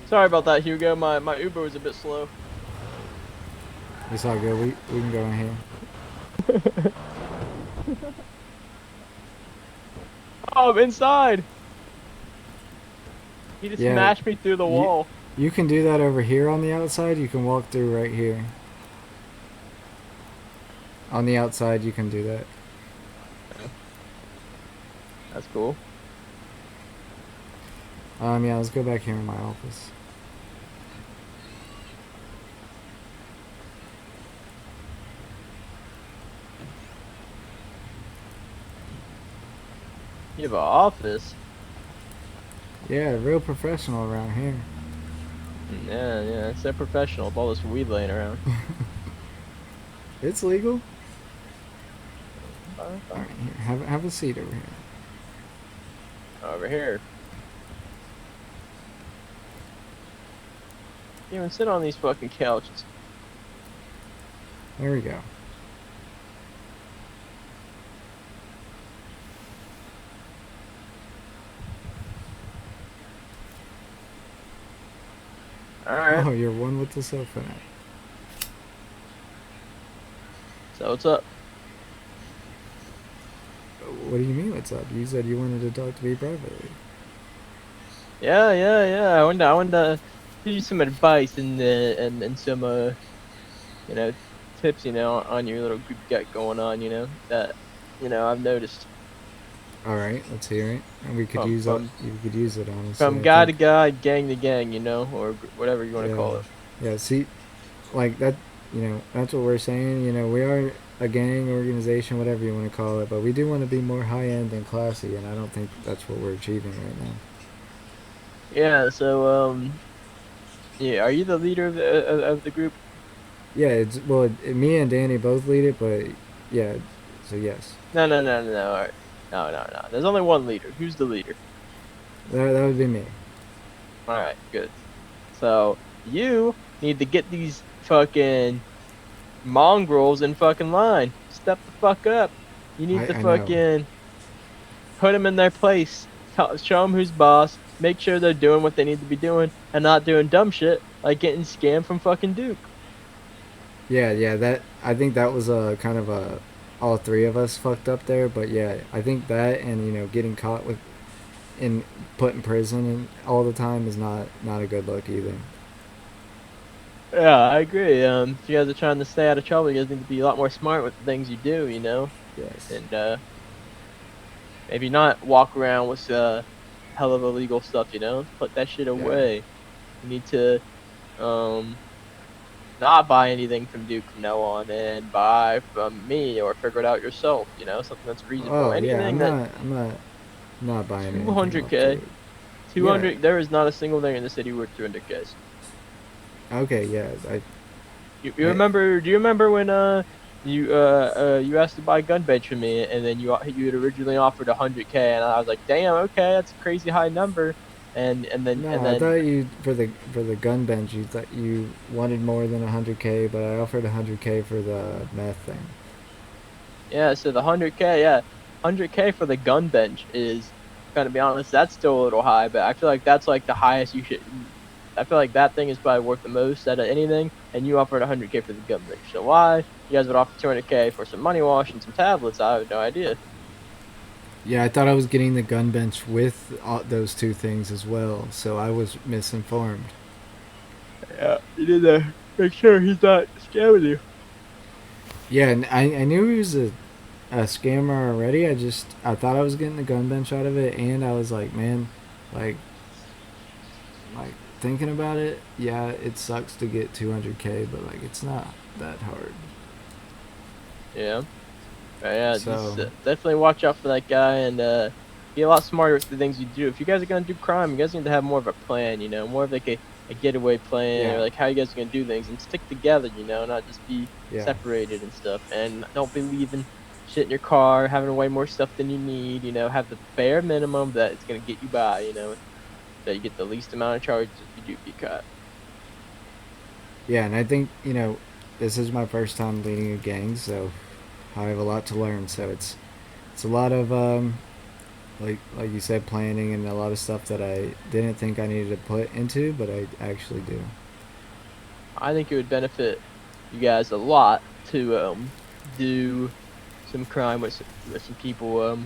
Sorry about that, Hugo. My Uber was a bit slow. It's all good. We can go in here. Oh, I'm inside. He just Yeah, smashed me through the you wall. you can do that over here on the outside. You can walk through right here. On the outside, you can do that. Yeah, that's cool. Yeah, let's go back here in my office. You have an office. Yeah, real professional around here. Yeah, yeah. It's so professional with all this weed laying around. It's legal. Fine, All right, fine. here, have a seat over here. Over here. You even sit on these fucking couches. There we go. All right. Oh, you're one with the sofa net. So what's up? What do you mean? What's up? You said you wanted to talk to me privately. Yeah, yeah, yeah. I wanted to give you some advice and some you know, tips, on your little group you got going on, that, I've noticed All right, let's hear it. And we could from use it. from You could use it from honestly. I guy to think. guy, gang to gang, or whatever you want to Yeah, call it. yeah. See, like that. That's what we're saying. We are a gang organization, whatever you want to call it, but we do want to be more high end and classy, and I don't think that's what we're achieving right now. Yeah. So yeah. Are you the leader of the group? Yeah, it's well, me and Danny both lead it, but yeah, so yes, No, no, no, no, no. All right. No, no, no. There's only one leader. Who's the leader? that would be me. All right. Good. So you need to get these fucking mongrels in fucking line. Step the fuck up. You need to I know. fucking put them in their place. Show them who's boss. Make sure they're doing what they need to be doing and not doing dumb shit like getting scammed from fucking Duke. Yeah, yeah. That I think that was a kind of a all three of us fucked up there, but yeah, I think that and getting caught with and put in prison and all the time is not a good look either. Yeah, I agree. If you guys are trying to stay out of trouble, you guys need to be a lot more smart with the things you do, Yes. and maybe not walk around with hell of illegal stuff, Put that shit Yeah. away. You need to um not buy anything from Duke from now on and buy from me or figure it out yourself, something that's reasonable. Oh yeah, Anything that I'm not buying anything off 200K, Dude. Yeah. 200, there is not a single thing in the city worth 200K. Okay. Yeah. You I remember, do you remember when you asked to buy a gun bench from me and then you had originally offered 100K and I was like, "Damn, okay, that's a crazy high number." And No, I then thought you for the gun bench you thought you wanted more than 100K, but I offered 100K for the meth thing. yeah, so the 100K, yeah. 100K for the gun bench is, gonna be honest, that's still a little high, but I feel like that's like the highest you should. I feel like that thing is probably worth the most out of anything, and you offered 100K for the gun bench. So why you guys would offer 200K for some money wash and some tablets? I have no idea. Yeah, I thought I was getting the gun bench with those two things as well, so I was misinformed. Yeah, you need to make sure he's not scamming you. Yeah, and I knew he was a scammer already. I thought I was getting the gun bench out of it, and I was like, man, like like thinking about it, yeah, it sucks to get 200K, but like it's not that hard. Yeah, yeah, just So definitely watch out for that guy and be a lot smarter with the things you do. If you guys are gonna do crime, you guys need to have more of a plan, more of like a getaway plan or yeah, like how you guys are gonna do things and stick together, not just be yeah, separated and stuff. And don't be leaving shit in your car, having way more stuff than you need. Have the bare minimum that it's gonna get you by. That you get the least amount of charges if you do get caught. yeah, and I think this is my first time leading a gang, so I have a lot to learn. So it's a lot of like you said, planning and a lot of stuff that I didn't think I needed to put into, but I actually do. I think it would benefit you guys a lot to do some crime with some people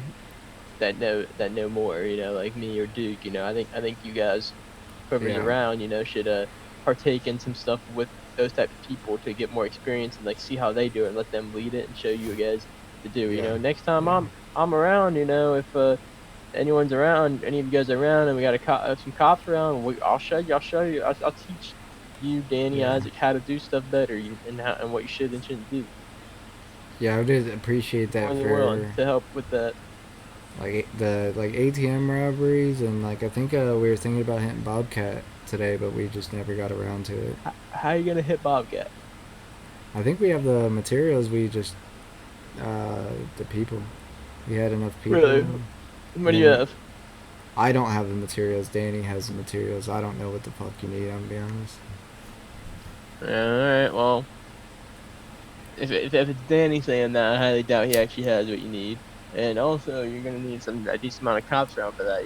that know more, like me or Duke. I think you guys, whoever's Yeah, around, should partake in some stuff with those type of people to get more experience and like see how they do it and let them lead it and show you guys to do. yeah, Next time yeah, I'm around, if anyone's around, any of you guys are around, and we got some cops around, I'll show you, I'll teach you, Danny, yeah, Isaac, how to do stuff better, and what you should and shouldn't do. yeah. I would appreciate More that than willing for to help with that. the like ATM robberies and like I think we were thinking about hitting Bobcat today, but we just never got around to it. How are you gonna hit Bobcat? I think we have the materials. We just the people. We had enough people, Really? What do you and have? I don't have the materials. Danny has the materials. I don't know what the fuck you need. I'm gonna be honest. All right. Well, if it's Danny saying that, I highly doubt he actually has what you need. And also, you're gonna need a decent amount of cops around for that.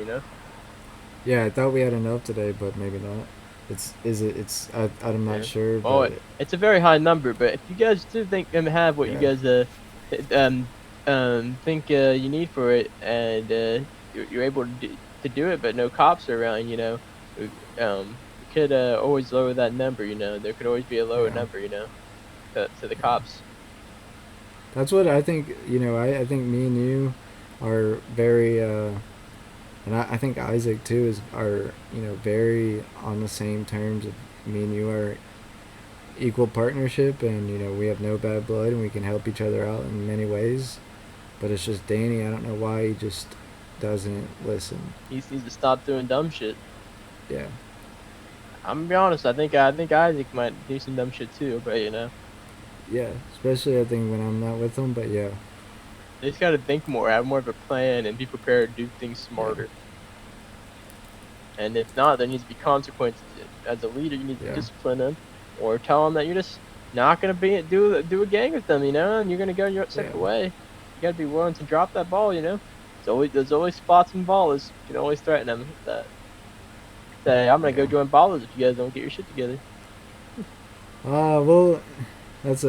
Yeah, I thought we had enough today, but maybe not. It's is it? It's I'm not Yeah. sure, Well, but it's a very high number, but if you guys do think and have what you yeah, guys think you need for it, and you're able to do it, but no cops are around, we could always lower that number. There could always be a lower yeah. number, to the cops. That's what I think. I think me and you are very, and I think Isaac too is are very on the same terms. Of me and you are equal partnership, and we have no bad blood, and we can help each other out in many ways. But it's just Danny. I don't know why he just doesn't listen. He needs to stop doing dumb shit. Yeah, I'm gonna be honest. I think Isaac might do some dumb shit too, but yeah. Especially I think when I'm not with him. But yeah, they just gotta think more, have more of a plan, and be prepared to do things yeah, smarter. And if not, there needs to be consequences. As a leader, you need to yeah, discipline them, or tell them that you're just not gonna do a gang with them, and you're gonna go your yeah, separate way. You gotta be willing to drop that ball. There's always spots and ballers. You can always threaten them with that. Say, I'm gonna go yeah. join ballers if you guys don't get your shit together. Well, that's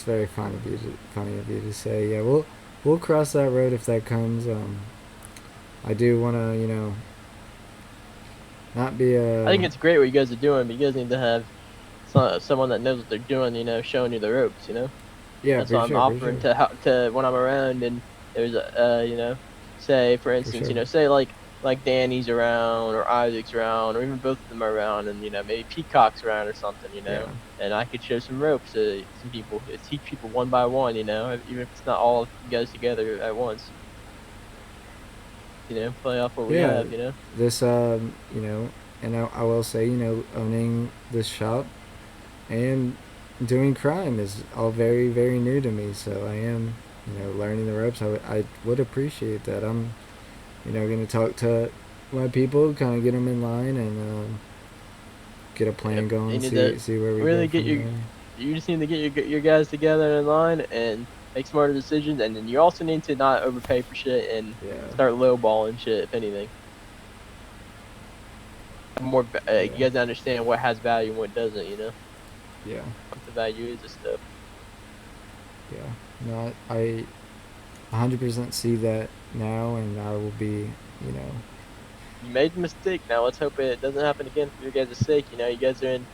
very funny of you to say. Yeah, we'll cross that road if that comes. I do want to not be I think a it's great what you guys are doing, but you guys need to have someone that knows what they're doing. Showing you the ropes. yeah, That's why I'm for offering sure, to when I'm around, and there's say for for instance, sure. say like Danny's around or Isaac's around or even both of them are around, and maybe Peacock's around or something. Yeah, And I could show some ropes to some people, teach people one by one. Even if it's not all of you guys together at once. Play off what we yeah. have. This and I will say owning this shop and doing crime is all very very new to me. So I am learning the ropes. I would appreciate that. I'm going to talk to my people, kind of get them in line, and get a Yep. plan You going. need to See where we go really get from your there. you just need to get your guys together in line and make smarter decisions, and then you also need to not overpay for shit and Yeah, start lowballing shit if anything. You yeah, guys understand what has value and what doesn't. yeah, What the value is of stuff. yeah. No, I 100% see that now, and I will be, you know, You made the mistake. Now let's hope it doesn't happen again for your guys' sake. You guys are in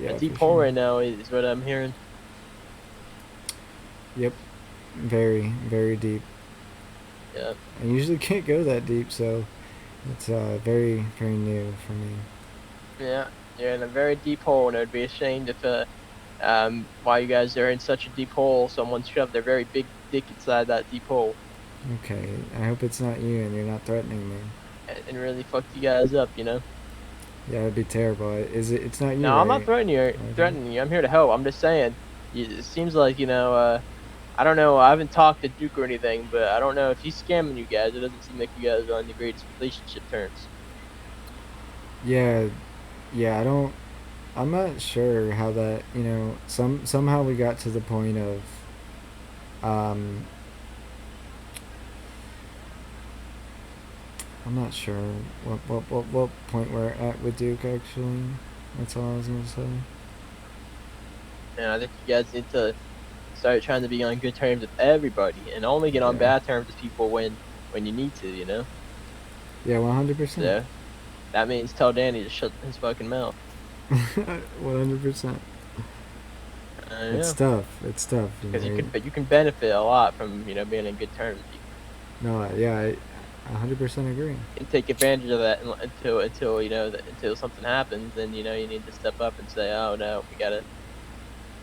a yeah, deep for hole sure. right now. Is what I'm hearing. Yep, very, very deep. Yeah. I usually can't go that deep, so it's very, very new for me. Yeah. You're in a very deep hole, and I'd be ashamed if while you guys are in such a deep hole, someone shoved their very big dick inside that deep hole Okay, I hope it's not you and you're not threatening me. and really fucked you guys up. Yeah, it'd be terrible. Is it? It's not you, No, I'm not right? threatening you. Okay. Threatening you. I'm here to help. I'm just saying. It seems like I don't know. I haven't talked to Duke or anything, but I don't know if he's scamming you guys. It doesn't seem like you guys are on the greatest relationship terms. Yeah, yeah. I don't. I'm not sure how that. Somehow we got to the point of, um, I'm not sure what point we're at with Duke actually. That's all I was gonna say. And I think you guys need to start trying to be on good terms with everybody, and only get on Yeah. bad terms with people when you need to, you know. Yeah, 100%. So that means tell Danny to shut his fucking mouth. 100%. It's Yeah, tough. It's tough, you because know. you can benefit a lot from being in good terms with people. No, yeah, I 100% agree. And take advantage of that until until something happens, and you need to step up and say, oh no, we gotta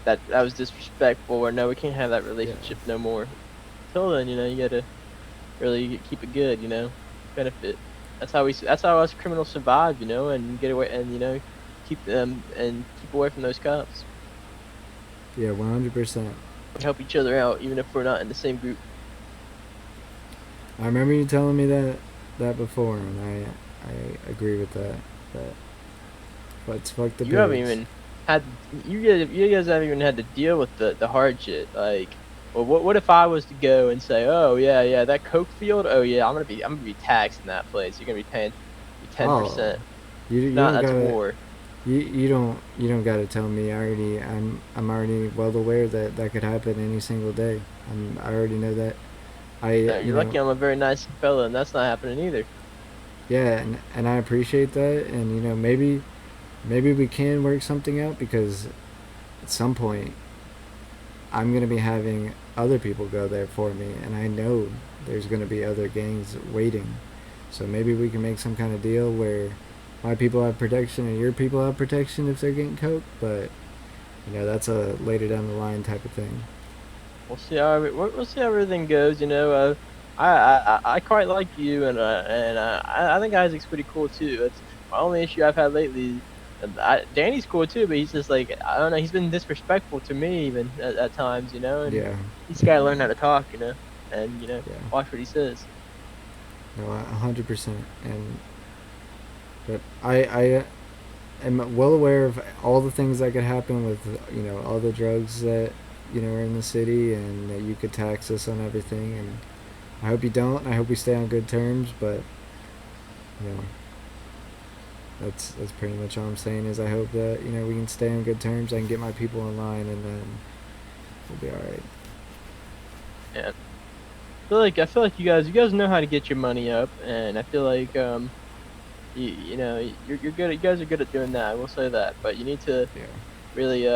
that was disrespectful, or no, we can't have that Yeah. relationship no more. Until then, you gotta really keep it good, benefit. That's how us criminals survive, and get away, and keep them and keep away from those cops. Yeah, 100%. We help each other out, even if we're not in the same group. I remember you telling me that before, and I agree with that. But let's fuck the You haven't pigs. even had you guys haven't even had to deal with the hard shit. Like, well, what if I was to go and say, oh yeah, that coke field, oh yeah, I'm gonna be taxed in that place. You're gonna be paying me Oh, 10%. you Not don't that's gotta war. you don't gotta tell me. I'm already well aware that that could happen any single day. I already know that. I No, you're lucky I'm a very nice fella, and that's not happening either. Yeah, and I appreciate that, and maybe we can work something out because at some point I'm gonna be having other people go there for me, and I know there's gonna be other gangs waiting. So maybe we can make some kind of deal where my people have protection and your people have protection if they're getting coke. But that's a later down the line type of thing. We'll see how everything goes. I quite like you, and I think Isaac's pretty cool too. It's my only issue I've had lately. And Danny's cool too, but he's just like, I don't know. He's been disrespectful to me even at times, and Yeah, he's got to learn how to talk, and yeah, watch what he says. no, 100%. And but I am well aware of all the things that could happen with all the drugs that are in the city, and that you could tax us on everything. And I hope you don't. I hope we stay on good terms. But you know, that's pretty much all I'm saying. Is I hope that we can stay on good terms. I can get my people in line, and then we'll be all right. Yeah, I feel like you guys know how to get your money up, and I feel like you're good. You guys are good at doing that. I will say that, but you need to Yeah. really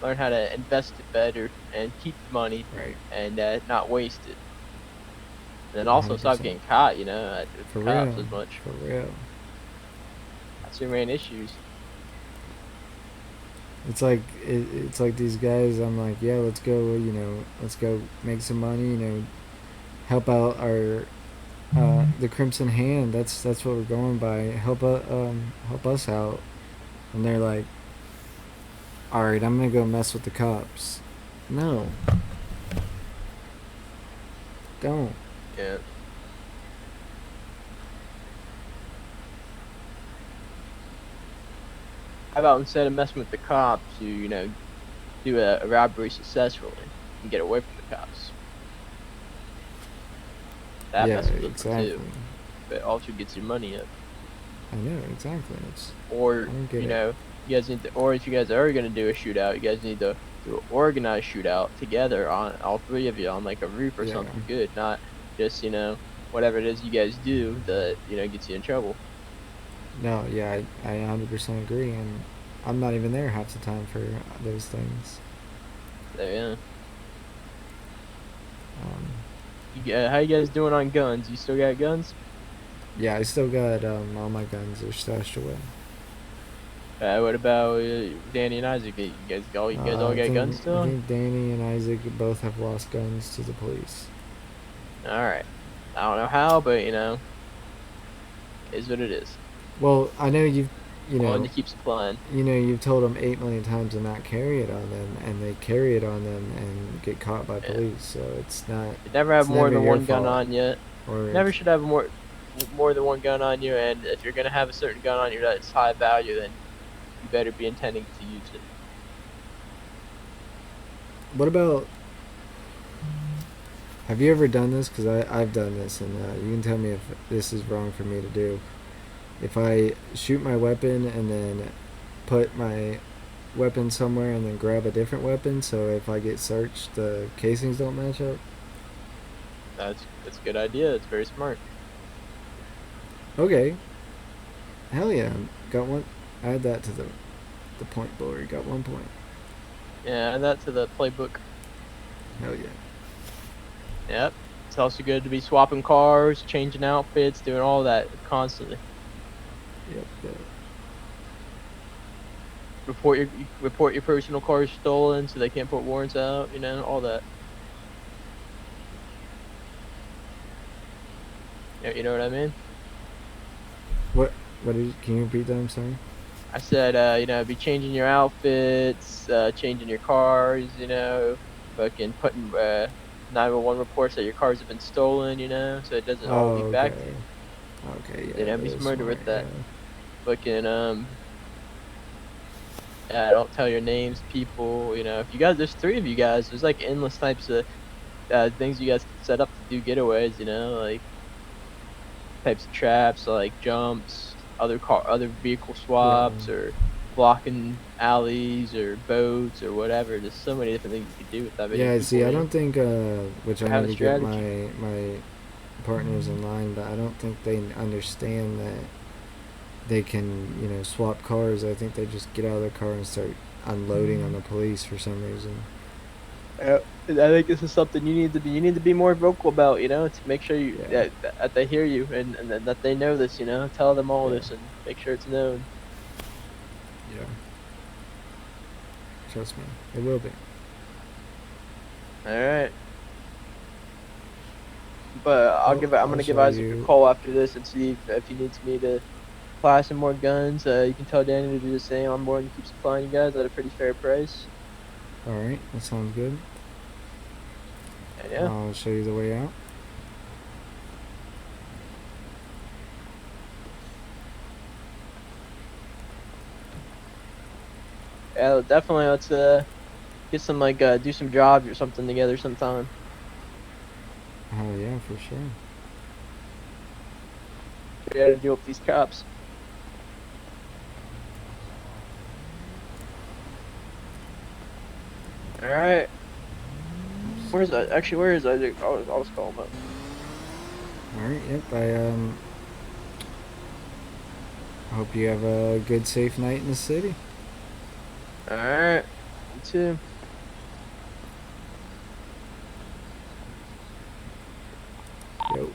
learn how to invest it better and keep the money Right. and not waste it. And then also stop 100%. getting caught, with the For cops real. as much. For real. That's your main issues. It's like these guys. I'm like, yeah, let's go. Let's go make some money. Help out our the Crimson Hand. That's what we're going by. Help us out. And they're like, all right, I'm gonna go mess with the cops. No, don't. Yeah. How about instead of messing with the cops, you do a robbery successfully and get away from the cops? That Yeah, messes with them too, exactly. but also gets your money up. I know exactly. I Or don't get it. you guys need to, or if you guys are gonna do a shootout, you guys need to do an organized shootout together on all three of you on like a roof or Yeah. something good, not just whatever it is you guys do that gets you in trouble. No, yeah, I 100% agree, and I'm not even there half the time for those things. So yeah, Um, how you guys doing on guns? You still got guns? yeah, I still got all my guns are stashed away. What about Danny and Isaac? You guys all got guns I still? think Danny and Isaac both have lost guns to the police. All right. I don't know how, but is what it is. Well, I know you One know to keep supplying. you've told them 8 million times to not carry it on them, and they carry it on them and get caught by Yeah. police. So it's not You never have it's more never than your one gun fault. on you. Or Never should have more than one gun on you, and if you're gonna have a certain gun on you that's high value, then you better be intending to use it. what about Have you ever done this? Because I've done this, and you can tell me if this is wrong for me to do. If I shoot my weapon and then put my weapon somewhere and then grab a different weapon, so if I get searched, the casings don't match up. That's a good idea. It's very smart. Okay, hell yeah, got one. Add that to the point board. Got 1 point. Yeah, add that to the playbook. Hell yeah. Yep. It's also good to be swapping cars, changing outfits, doing all that constantly. Yep. Yep. Report your personal cars stolen so they can't put warrants out, you know, all that. Yeah, you know what I mean? What? What did? Can you repeat that? I'm sorry. I said, you know, be changing your outfits, changing your cars, you know, fucking putting 911 reports that your cars have been stolen, you know, so it doesn't all Oh, lead back to okay. you. Okay, You yeah, know, that be is smarter smart. with Yeah. that. Fucking don't tell your names, people. You know, if you guys, there's three of you guys. There's like endless types of things you guys can set up to do getaways. You know, like types of traps, like jumps, other vehicle Yeah. swaps, or blocking alleys or boats or whatever. There's so many different things you could do without any Yeah. See, people I in it. don't think. Which I Have need a to get strategy. my partners in line, but I don't think they understand that they can, swap cars. I think they just get out of their car and start unloading on the police for some reason. I think this is something you need to be more vocal about, you know, to make sure Yeah. that they hear you and that they know this, you know. Tell them all Yeah. this and make sure it's known. Yeah. Trust me, it will be. All right. But Well, I'm I'll gonna give show Isaac a you. call after this and see if he needs me to supply some more guns. You can tell Danny to do the same. I'm willing to keep supplying you guys at a pretty fair price. All right, that sounds good. And yeah, I'll show you the way out. yeah, definitely. Let's get some like do some jobs or something together sometime. Oh yeah, for sure. We gotta deal with these cops. All right. Where's that? Actually, where is Isaac? I'll just call him up. All right. Yep. I hope you have a good, safe night in the city. All right. You too. Yo.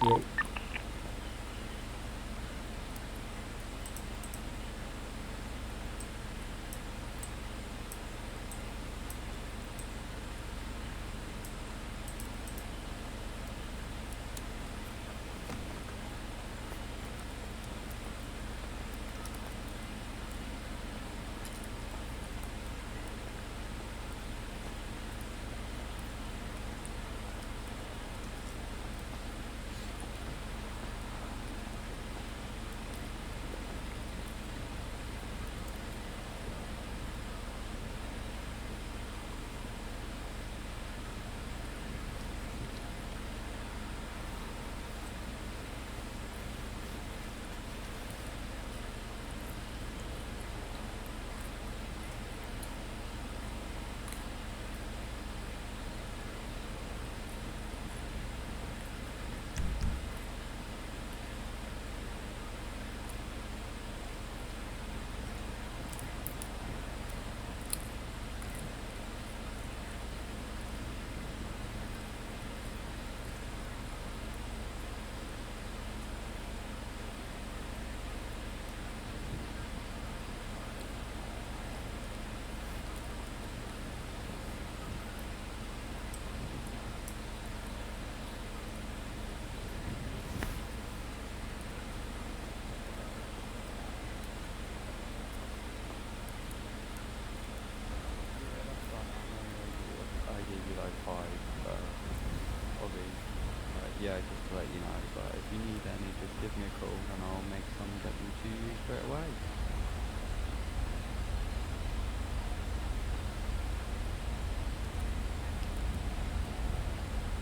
Yep. Yeah, that's fine. I gave you like five of these. Yeah, just to let you know. But if you need any, just give me a call and I'll make some and get them to you straight away.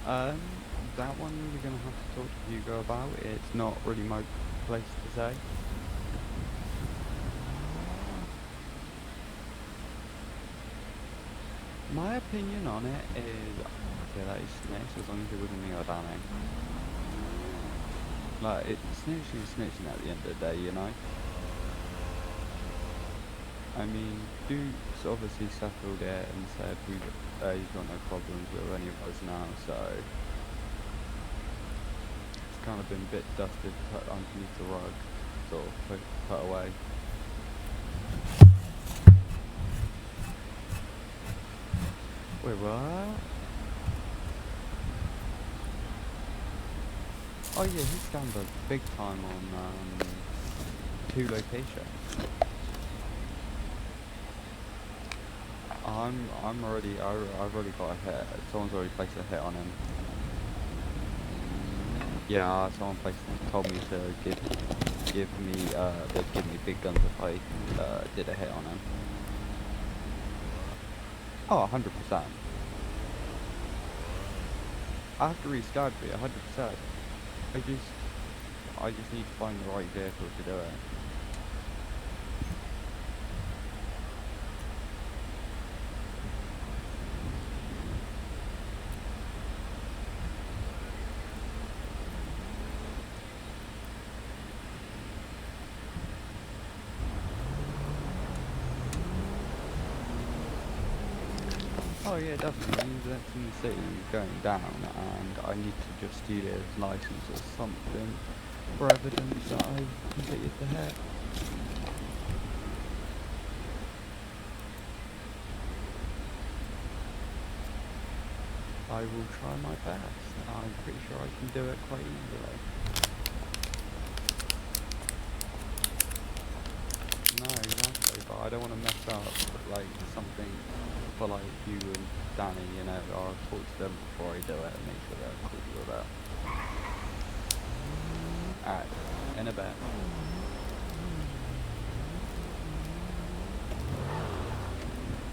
Um, that one you're gonna have to talk to Hugo about. It's not really my place to say. My opinion on it is, okay, that is snitch as long as it wasn't me or Danny. Like, it's snitching is snitching at the end of the day, you know? I mean, Duke's obviously settled it and said he's got no problems with any of us now, so it's kind of been a bit dusted, put underneath the rug, sort of put away. Wait, what? Oh yeah, he scammed us big time on 2 locations. I've already got a hit. Someone's already placed a hit on him. Yeah, someone told me to they'd give me big guns if I did a hit on him. Oh, 100%. I have to restart it, 100%. I just need to find the right vehicle to do it. Oh yeah, definitely. That's in the city going down, and I need to just steal his license or something for evidence that I completed the hit. I will try my best. I'm pretty sure I can do it quite easily. No, exactly, but I don't want to mess up like something for like you and Danny, you know. I'll talk to them before I do it and make sure they're cool with it. Alright, in a bit.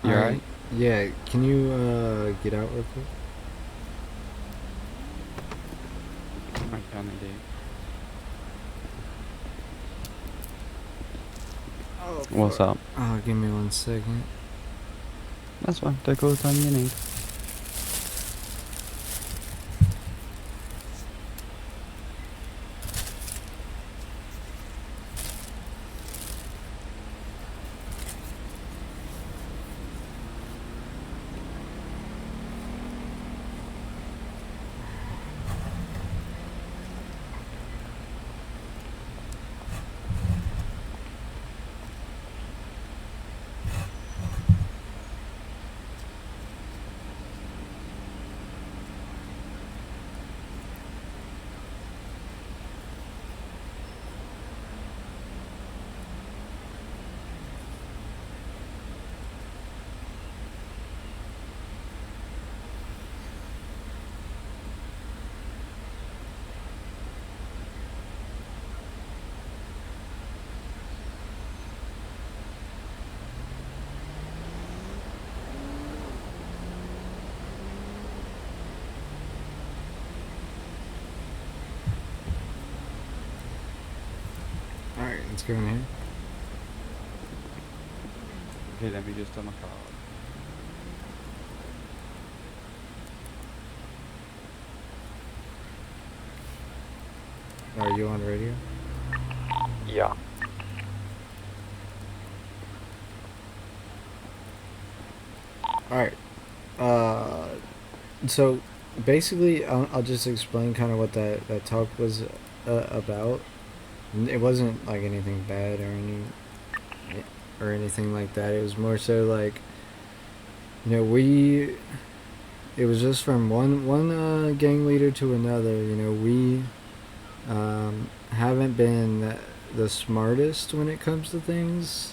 You alright? Yeah, can you get out real quick? I can indeed. Oh, What's up? Oh, give me 1 second. That's fine, take all the time you need. Let's go in here. Okay, let me just turn my car on. Are you on radio? Yeah. Alright. So basically, I'll just explain kind of what that talk was about. It wasn't like anything bad or anything like that. It was more so like, it was just from one gang leader to another. We haven't been the smartest when it comes to things.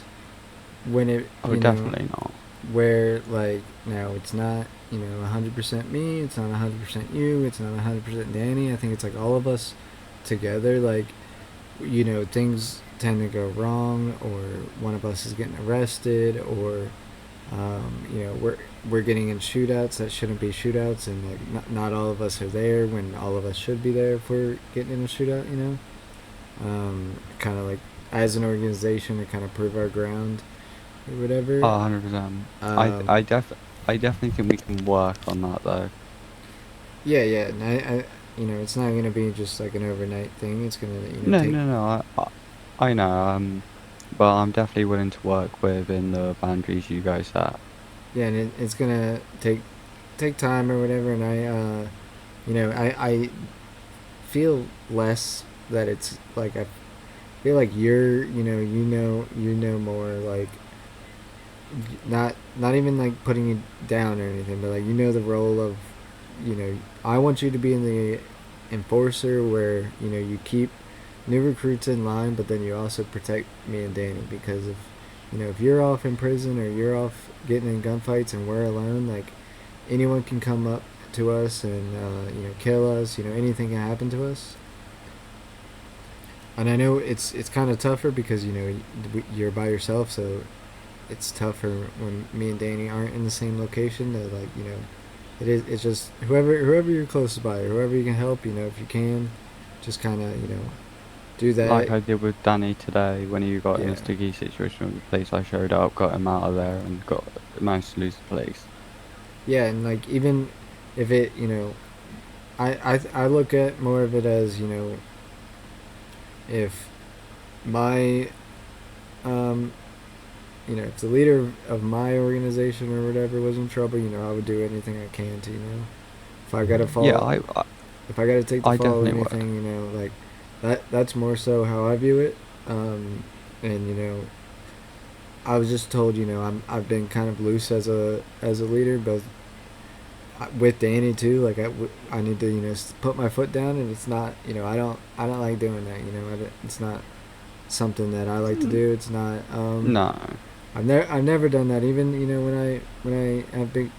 When it, Oh, definitely not. where like now it's not 100% me, it's not 100% you, it's not 100% Danny. I think it's like all of us together. Like things tend to go wrong, or one of us is getting arrested, or we're getting in shootouts that shouldn't be shootouts, and like not all of us are there when all of us should be there if we're getting in a shootout. Kind of like as an organization to kind of prove our ground or whatever. 100%. I definitely think we can work on that though. Yeah, yeah, and I it's not gonna be just like an overnight thing. It's gonna No, take. no, no. I know. But I'm definitely willing to work within the boundaries you guys set. Yeah, and it's gonna take time or whatever. And I feel less that it's like I feel like you're you know more, like not even like putting you down or anything, but like the role of I want you to be in the enforcer where you keep new recruits in line, but then you also protect me and Danny, because if you're off in prison or you're off getting in gunfights and we're alone, like anyone can come up to us and kill us. Anything can happen to us. And I know it's kind of tougher because you're by yourself, so it's tougher when me and Danny aren't in the same location. To like it's just whoever you're closest by, or whoever you can help. If you can, just kind of do that. Like I did with Danny today when he got in Yeah. a sticky situation with the police. I showed up, got him out of there, and managed to lose the police. Yeah, and like even if it I look at more of it as if my if the leader of my organization or whatever was in trouble, I would do anything I can to if I gotta fall, Yeah, if I gotta take the I fall or definitely would. anything, like that's more so how I view it. And I was just told I've been kind of loose as a leader, both with Danny too. Like I need to put my foot down, and it's not I don't like doing that. It's not something that I like to do. It's not. No. I've never done that. Even when I have big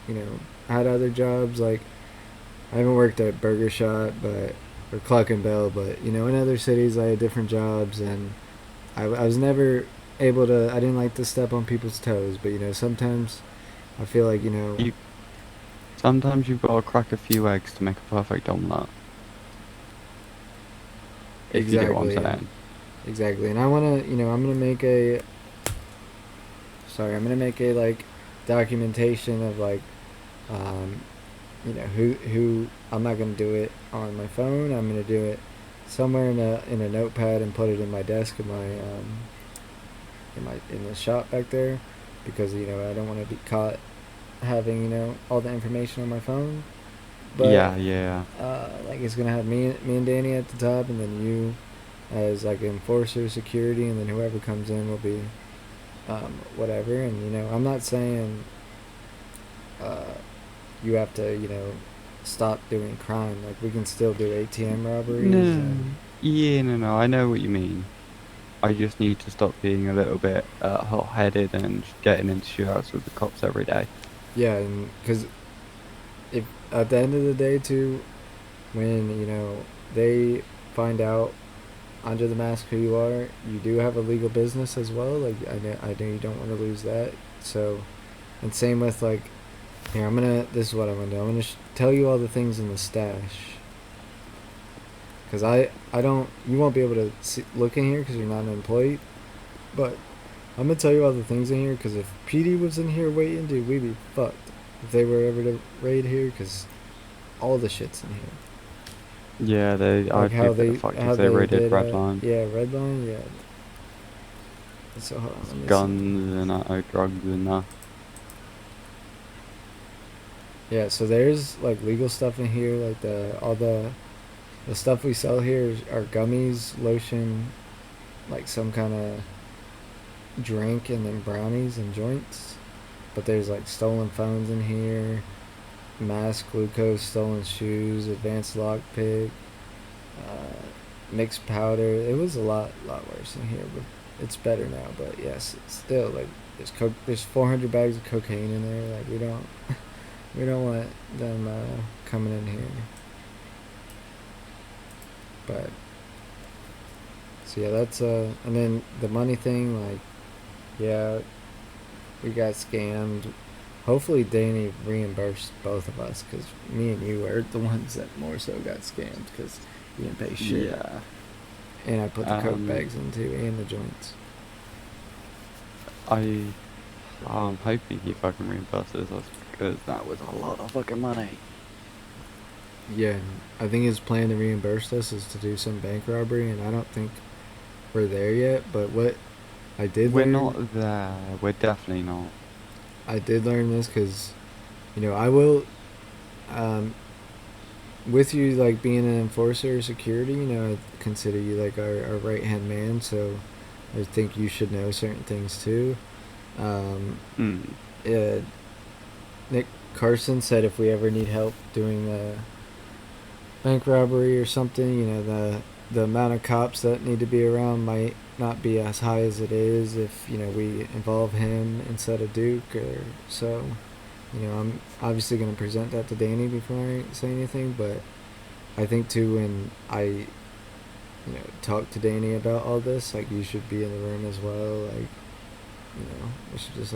had other jobs, like I haven't worked at Burger Shot, but or Cluck and Bell, but in other cities I had different jobs, and I was never able to. I didn't like to step on people's toes, but sometimes I feel like You sometimes you've got to crack a few eggs to make a perfect omelette. If you get what I'm exactly, saying. exactly. And I wanna I'm gonna make a like documentation of like who I'm not gonna do it on my phone. I'm gonna do it somewhere in a notepad and put it in my desk in the shop back there, because I don't want to be caught having all the information on my phone. But Yeah, yeah. like it's gonna have me and Danny at the top, and then you as like enforcer, security, and then whoever comes in will be whatever. And I'm not saying you have to stop doing crime. Like we can still do ATM robberies No. and Yeah, no, no. I know what you mean. I just need to stop being a little bit hot-headed and getting into shootouts with the cops every day. yeah, and because if at the end of the day too, when they find out under the mask who you are, you do have a legal business as well. Like I know you don't want to lose that. So, and same with like, here this is what I'm gonna do. I'm gonna tell you all the things in the stash. Cause I don't, you won't be able to look in here because you're not an employee. But I'm gonna tell you all the things in here because if PD was in here waiting, dude, we'd be fucked if they were ever to raid here because all the shit's in here. Yeah, Like I'd be a bit fucked if how they they raided did Redline. yeah, Redline, yeah. So hold on, let me see. Guns and drugs and Yeah, so there's like legal stuff in here, like the stuff we sell here are gummies, lotion, like some kind of drink, and then brownies and joints. But there's like stolen phones in here, mask, glucose, stolen shoes, advanced lockpick, mixed powder. It was a lot worse in here, but it's better now. But yes, it's still like there's 400 bags of cocaine in there. Like we don't want them coming in here. But so yeah, that's and then the money thing, like yeah, we got scammed. Hopefully Danny reimbursed both of us because me and you are the ones that more so got scammed because you didn't pay shit. yeah. And I put the coke bags in too and the joints. I'm hoping he fucking reimburses us because that was a lot of fucking money. Yeah, I think his plan to reimburse us is to do some bank robbery, and I don't think we're there yet. But what I did We're learn, not there. We're definitely not. I did learn this because, you know, I will, um, with you like being an enforcer or security, you know, I consider you like our right hand man. So I think you should know certain things too. Um, Hmm. uh, Nick Carson said if we ever need help doing a bank robbery or something, you know, the amount of cops that need to be around might not be as high as it is if, you know, we involve him instead of Duke or so. You know, I'm obviously going to present that to Danny before I say anything, but I think too when I, you know, talk to Danny about all this, like you should be in the room as well. Like, you know, we should just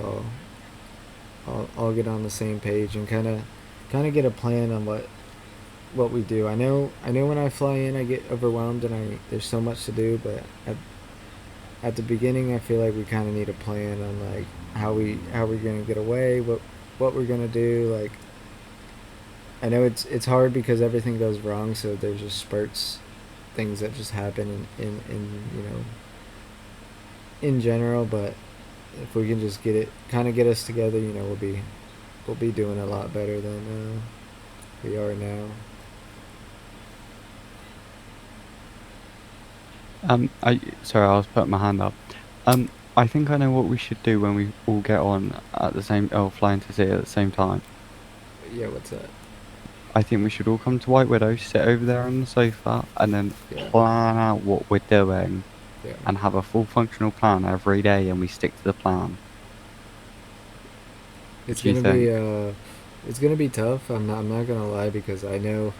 all get on the same page and kind of get a plan on what we do. I know when I fly in I get overwhelmed and there's so much to do, but at the beginning I feel like we kind of need a plan on like how we're going to get away, what we're going to do. Like I know it's hard because everything goes wrong, so there's just spurts, things that just happen in you know in general, but if we can just get us together, you know, we'll be doing a lot better than we are now. Sorry, I was putting my hand up. I think I know what we should do when we all get on at the same, or fly into city at the same time. Yeah, what's that? I think we should all come to White Widow, sit over there on the sofa, and then Yeah, plan out what we're doing, yeah. and have a full functional plan every day, and we stick to the plan. What It's do you gonna think? be it's gonna be tough. I'm not gonna lie because I know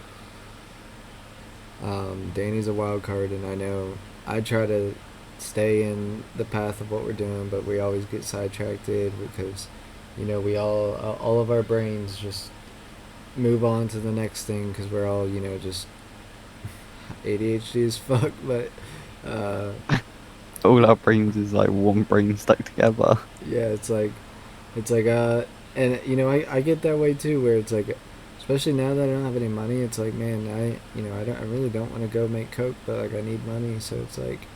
Danny's a wild card, and I know I try to stay in the path of what we're doing, but we always get sidetracked because, you know, we all of our brains just move on to the next thing because we're all, you know, just ADHD as fuck. But uh, All our brains is like one brain stuck together. yeah, it's like and you know I get that way too where it's like especially now that I don't have any money, it's like man, I really don't want to go make coke, but like I need money, so it's like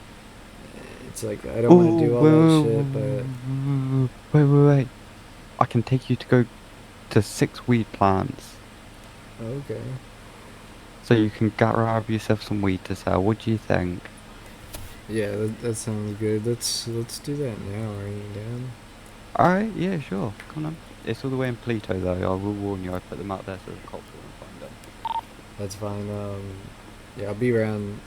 I don't want to Oh, do all that shit, but wait. I can take you to go to 6 weed plants. okay. So you can grab yourself some weed to sell. What do you think? Yeah, that sounds good. Let's do that now. Are you down? Alright, yeah, sure. Come on. It's all the way in Pluto, though. I will warn you, I put them out there so the cops won't find them. That's fine. Yeah, I'll be around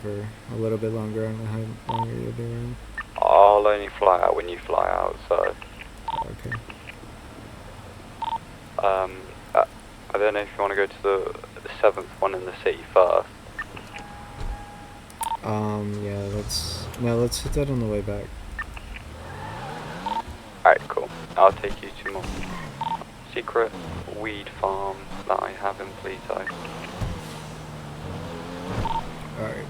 for a little bit longer. I don't know how longer you'll be around. I'll only fly out when you fly out, so... Okay. Um, uh, I don't know if you want to go to the 7th one in the city first. Yeah, let's hit that on the way back. Alright, cool. I'll take you to my secret weed farm that I have in Pluto. Alright,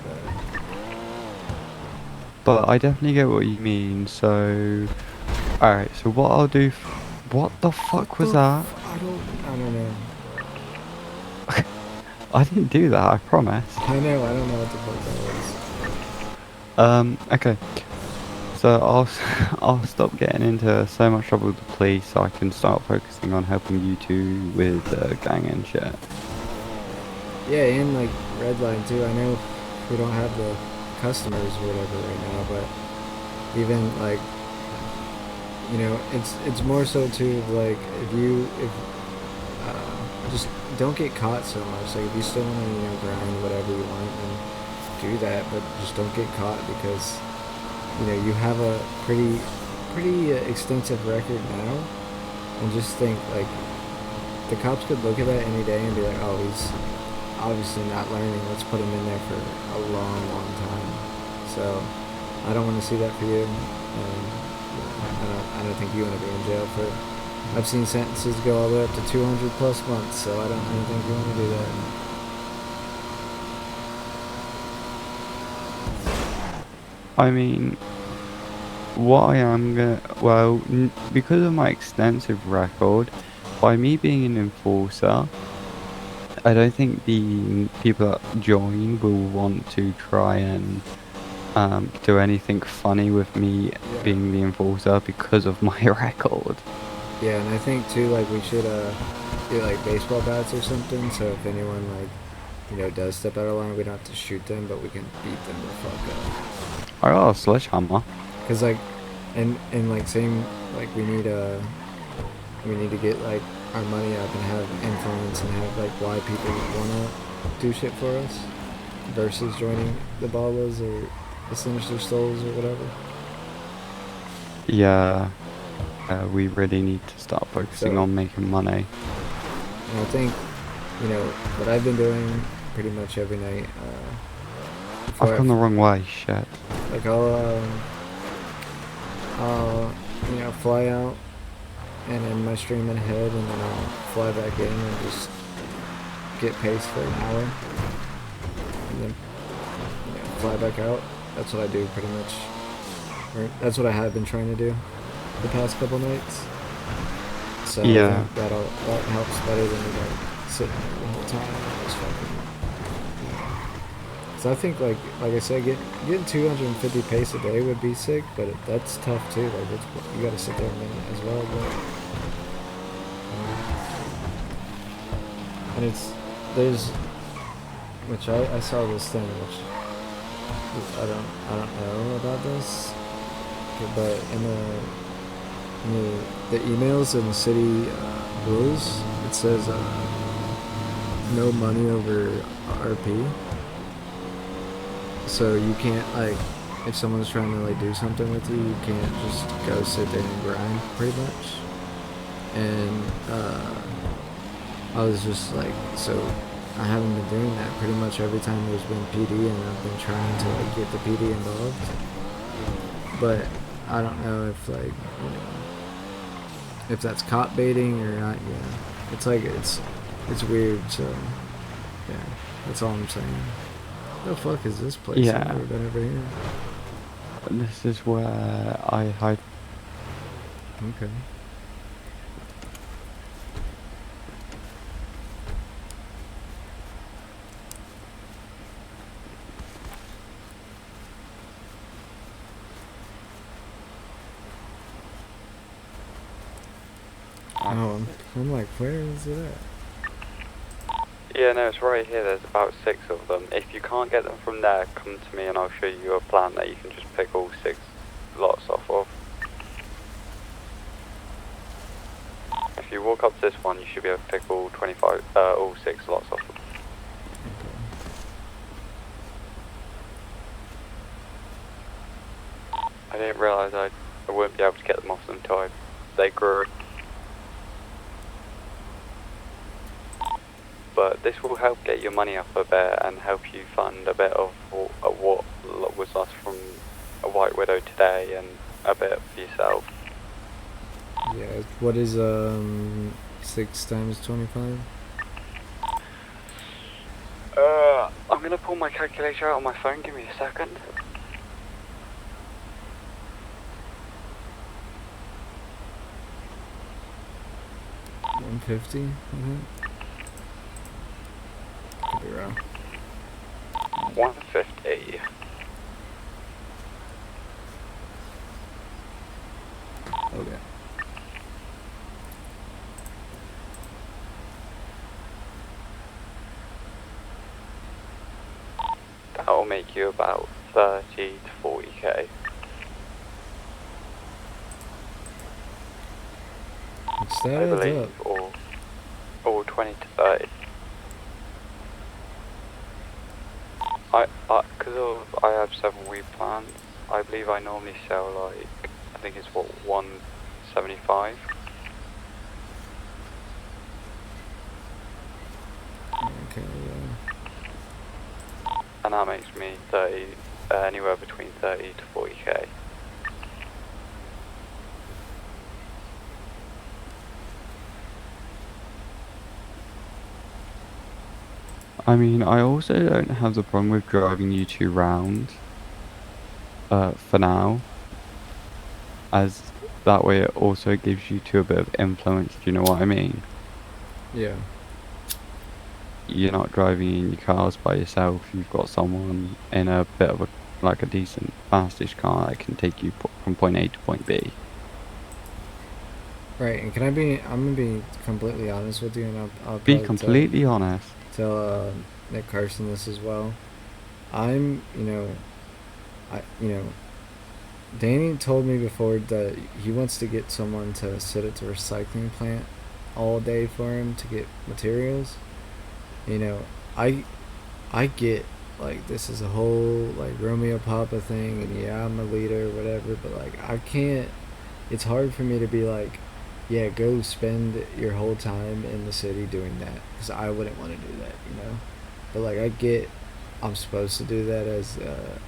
but I definitely get what you mean. So, alright, so what I'll do. What the fuck was that? I don't know. I didn't do that, I promise. I know, I don't know what the fuck that was. Okay. So I'll stop getting into so much trouble with the police so I can start focusing on helping you two with gang and shit. Yeah, and like Redline too. I know we don't have the customers or whatever right now, but even like, you know, it's more so too like if just don't get caught so much. Like if you still want to, you know, grind whatever you want, then do that, but just don't get caught because, you know, you have a pretty extensive record now, and just think like the cops could look at that any day and be like, oh, he's obviously not learning. Let's put him in there for a long time. So I don't want to see that for you. I don't think you want to be in jail for. I've seen sentences go all the way up to 200 plus months, so I don't think you want to do that. I mean, what I am gonna, well, because of my extensive record, by me being an enforcer, I don't think the people that join will want to try and do anything funny with me being the enforcer because of my record. Yeah, and I think too, like we should do like baseball bats or something. So if anyone like, you know, does step out of line, we don't have to shoot them, but we can beat them the fuck up. I got a sledgehammer. Cause like, and like same like we need to get like our money up and have influence and have like why people wanna do shit for us versus joining the Ballas or the Sinister Souls or whatever. Yeah, we really need to start focusing on making money. And I think, you know, what I've been doing pretty much every night. I've gone the wrong way, shit. Like I'll you know, fly out and end my stream in head, and then I'll fly back in and just get paced for an hour, and then, you know, fly back out. That's what I do pretty much. Or that's what I have been trying to do the past couple nights. So yeah, that helps better than like sitting there the whole time and just fucking. So I think like I said, getting 250 pace a day would be sick, but that's tough too. Like you got to sit there a minute as well. But, and there's which I saw this thing which I don't know about this, but in the emails in the city rules, it says no money over RP. So you can't, like, if someone's trying to like do something with you, you can't just go sit there and grind pretty much. And I was just like, so I haven't been doing that pretty much every time there's been PD, and I've been trying to like get the PD involved. But I don't know if like, you know, if that's cop baiting or not. Yeah, it's like it's weird. So yeah, that's all I'm saying. The fuck is this place? yeah. I've never been over here. This is where I hide. Okay. Oh, I'm like, where is it at? Yeah, no, it's right here. There's about 6 of them. If you can't get them from there, come to me and I'll show you a plan that you can just pick all 6 lots off of. If you walk up to this one, you should be able to pick all 6 lots off of. I didn't realise I wouldn't be able to get them off them until they grew. But this will help get your money up a bit and help you fund a bit of what was lost from a White Widow today and a bit for yourself. Yeah, what is 6 times 25? I'm gonna pull my calculator out on my phone, give me a second. 150, I think. Could be wrong. 150. Okay. That'll make you about 30 to 40k. That I adds believe, up. or 20 to 30. Because I have 7 week plans, I believe I normally sell like, I think it's what, 175? Okay, yeah. And that makes me 30, anywhere between 30 to 40k. I mean, I also don't have the problem with driving you 2 round, for now, as that way it also gives you 2 a bit of influence, do you know what I mean? Yeah. You're not driving in your cars by yourself, you've got someone in a bit of a decent, fastish car that can take you from point A to point B. Right, and I'm gonna be completely honest with you, and I'll Be probably completely honest. tell Nick Carson this as well. Danny told me before that he wants to get someone to sit at the recycling plant all day for him to get materials. You know, I get like this is a whole like Romeo Papa thing, and yeah, I'm a leader, whatever. But like I can't. It's hard for me to be like, yeah, go spend your whole time in the city doing that, because I wouldn't want to do that, you know. But like I get, I'm supposed to do that as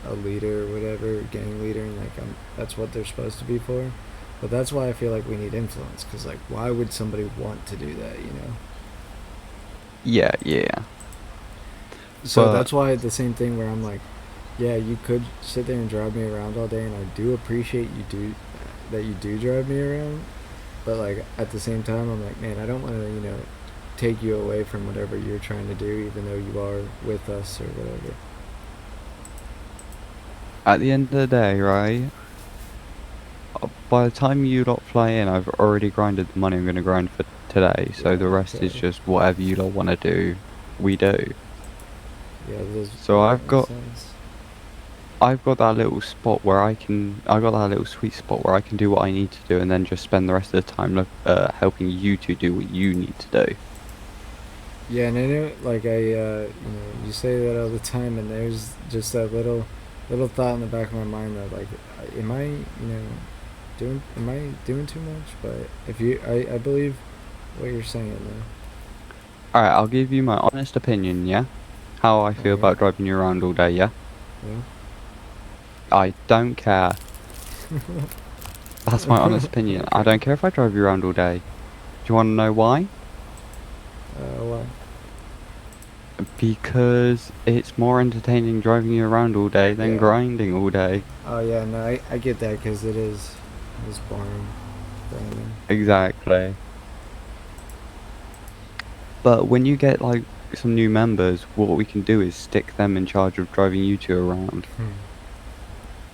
a leader or whatever, gang leader, and like that's what they're supposed to be for. But that's why I feel like we need influence, because like why would somebody want to do that, you know? Yeah, yeah. So But that's why the same thing where I'm like, yeah, you could sit there and drive me around all day, and I do appreciate you do drive me around. But like at the same time, I'm like, man, I don't want to, take you away from whatever you're trying to do, even though you are with us or whatever. at the end of the day, right, by the time you lot fly in, I've already grinded the money I'm going to grind for today, so Yeah, the rest is okay. just whatever you lot want to do, we do. Yeah, So that makes sense. I've got that little spot where I got that little sweet spot where I can do what I need to do and then just spend the rest of the time helping you to do what you need to do. Yeah, and I know, like you say that all the time, and there's just that little thought in the back of my mind that like, am I, am I doing too much? But I believe what you're saying though. Alright, I'll give you my honest opinion, yeah? How I feel Okay. about driving you around all day, yeah? Yeah. I don't care. That's my honest opinion. I Okay. don't care if I drive you around all day. Do you want to know why? Why? Because it's more entertaining driving you around all day than Yeah. grinding all day. Oh yeah, no, I get that, because it's boring. Grinding. Exactly. But when you get like some new members, what we can do is stick them in charge of driving you two around.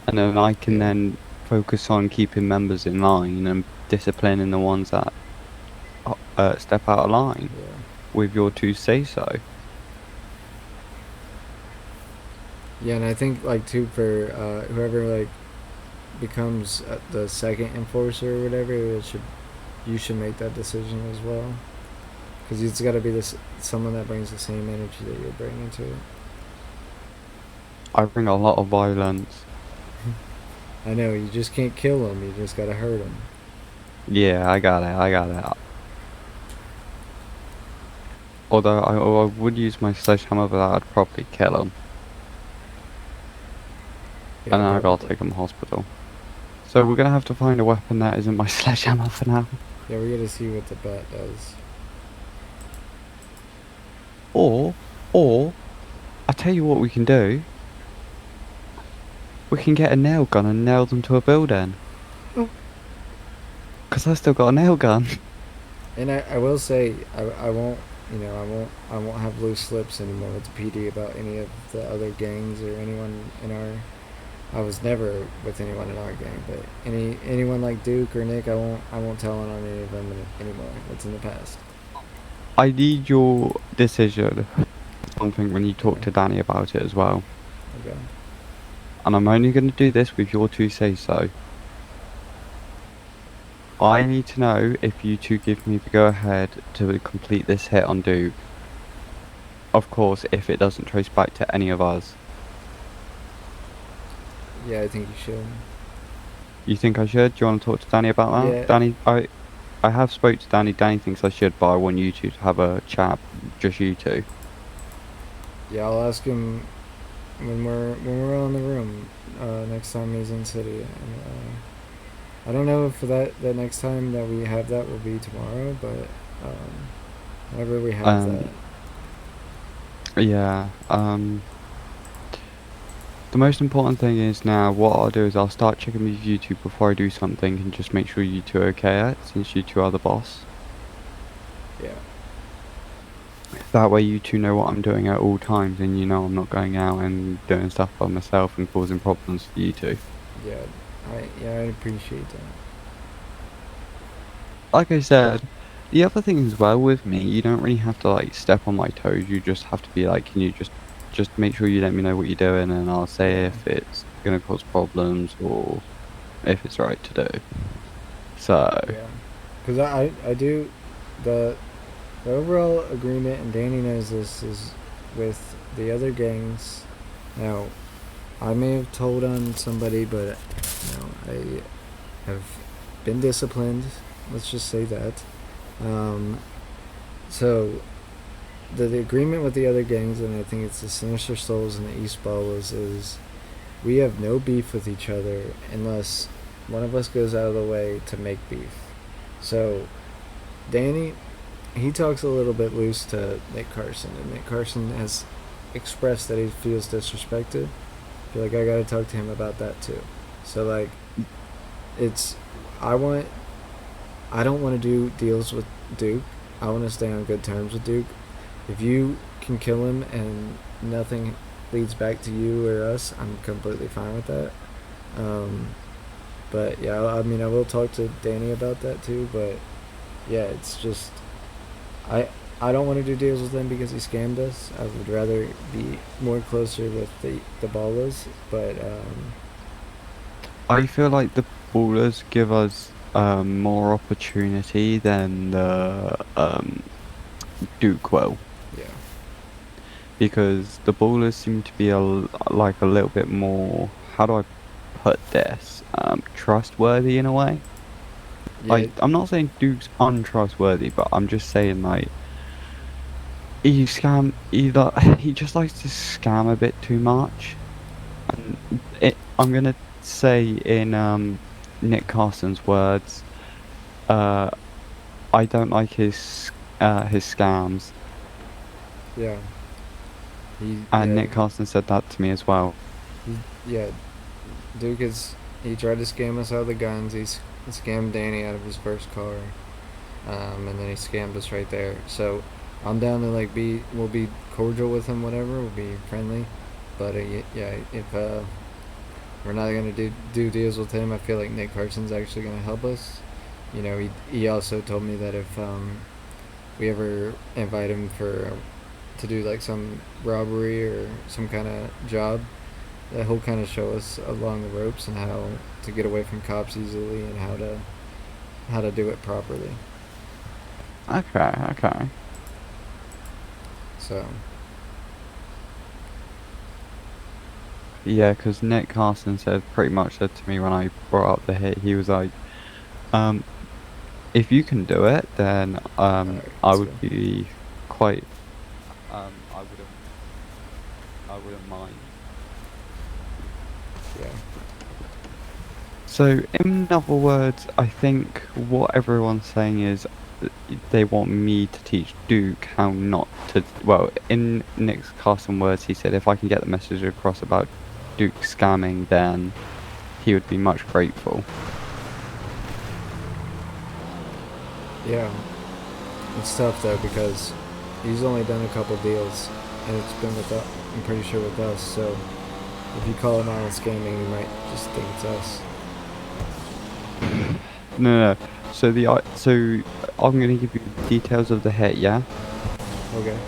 And then I can then focus on keeping members in line and disciplining the ones that step out of line Yeah. with your two say so. Yeah, and I think like too for whoever like becomes the second enforcer or whatever, you should make that decision as well, because it's got to be someone that brings the same energy that you're bringing to it. I bring a lot of violence. I know, you just can't kill them, you just gotta hurt them. Yeah, I got it. Although I would use my sledgehammer, but I'd probably kill him. Yeah, And then I gotta probably. take him to hospital. So we're gonna have to find a weapon that isn't my sledgehammer for now. Yeah, we gotta see what the bat does. Or, I tell you what we can do. We can get a nail gun and nail them to a building. Because I still got a nail gun. And I will say I won't, I won't have loose slips anymore with the PD about any of the other gangs or anyone in our. I was never with anyone in our gang, but anyone like Duke or Nick, I won't tell on any of them anymore. It's in the past. I need your decision. Something when you talk Okay. to Danny about it as well. Okay. And I'm only going to do this with your two say so. I need to know if you two give me the go ahead to complete this hit on Duke. Of course, if it doesn't trace back to any of us. Yeah, I think you should. You think I should? Do you want to talk to Danny about that? Yeah. Danny, I have spoke to Danny. Danny thinks I should, but I want you two to have a chat, just you two. Yeah, I'll ask him when we're all in the room next time he's in city. And, I don't know if that next time that we have that will be tomorrow, but whenever we have that. Um, yeah. The most important thing is now what I'll do is I'll start checking with you two before I do something and just make sure you two are okay at it, since you two are the boss. Yeah. That way you two know what I'm doing at all times and you know I'm not going out and doing stuff by myself and causing problems for you two. Yeah. I appreciate that. Like I said, the other thing as well with me, you don't really have to like step on my toes. You just have to be like, can you just make sure you let me know what you're doing, and I'll say Yeah. if it's gonna cause problems or if it's right to do. So, Yeah. Because I do the the overall agreement, and Danny knows this, is with the other gangs. Now, I may have told on somebody, but I have been disciplined. Let's just say that. Um, so the agreement with the other gangs, and I think it's the Sinister Souls and the East Ballas, is we have no beef with each other unless one of us goes out of the way to make beef. So Danny, he talks a little bit loose to Nick Carson, and Nick Carson has expressed that he feels disrespected. I feel like I gotta talk to him about that too. So like, it's I want I don't want to do deals with Duke. I want to stay on good terms with Duke. If you can kill him and nothing leads back to you or us, I'm completely fine with that. Um, but yeah, I mean, I will talk to Danny about that too. But yeah, it's just I I don't want to do deals with him because he scammed us. I would rather be more closer with the Ballas. But I feel like the ballers give us more opportunity than the Duke will, yeah, because the ballers seem to be like a little bit more. How do I put this? Trustworthy in a way. yeah, Like, I'm not saying Duke's untrustworthy, but I'm just saying like he just likes to scam a bit too much. And I'm gonna say in Nick Carson's words, uh, I don't like his scams, yeah. He and yeah Nick Carson said that to me as well. he yeah. Duke is he tried to scam us out of the guns. He scammed Danny out of his first car, and then he scammed us right there. So I'm down to like we'll be cordial with him, whatever. We'll be friendly, but yeah, if we're not gonna do deals with him, I feel like Nick Carson's actually gonna help us. He also told me that if we ever invite him to do like some robbery or some kind of job, that he'll kind of show us along the ropes and how to get away from cops easily and how to do it properly. Okay, okay. So Yeah, because Nick Carson pretty much said to me when I brought up the hit, he was like, um, if you can do it, then all right, I let's go. would be quite I wouldn't mind. Yeah, So, in other words, I think what everyone's saying is they want me to teach Duke how not to. Well, in Nick's Carson words, he said if I can get the message across about Duke scamming, then he would be much grateful. yeah. It's tough though because he's only done a couple deals, and it's been with us, I'm pretty sure with us. So if you call him out on scamming, you might just think it's us. No, no. So so I'm gonna give you the details of the hit. Yeah. Okay.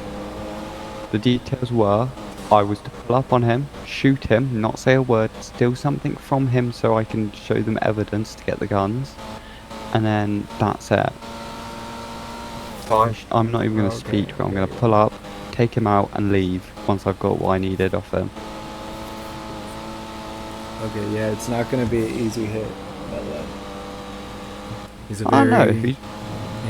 The details were, I was to pull up on him, shoot him, not say a word, steal something from him so I can show them evidence to get the guns, and then that's it. So I'm not even going to Okay, speak, but I'm okay, going to yeah. pull up, take him out, and leave once I've got what I needed off him. Okay, yeah, it's not gonna be an easy hit. But, he's a I don't know, if very, he...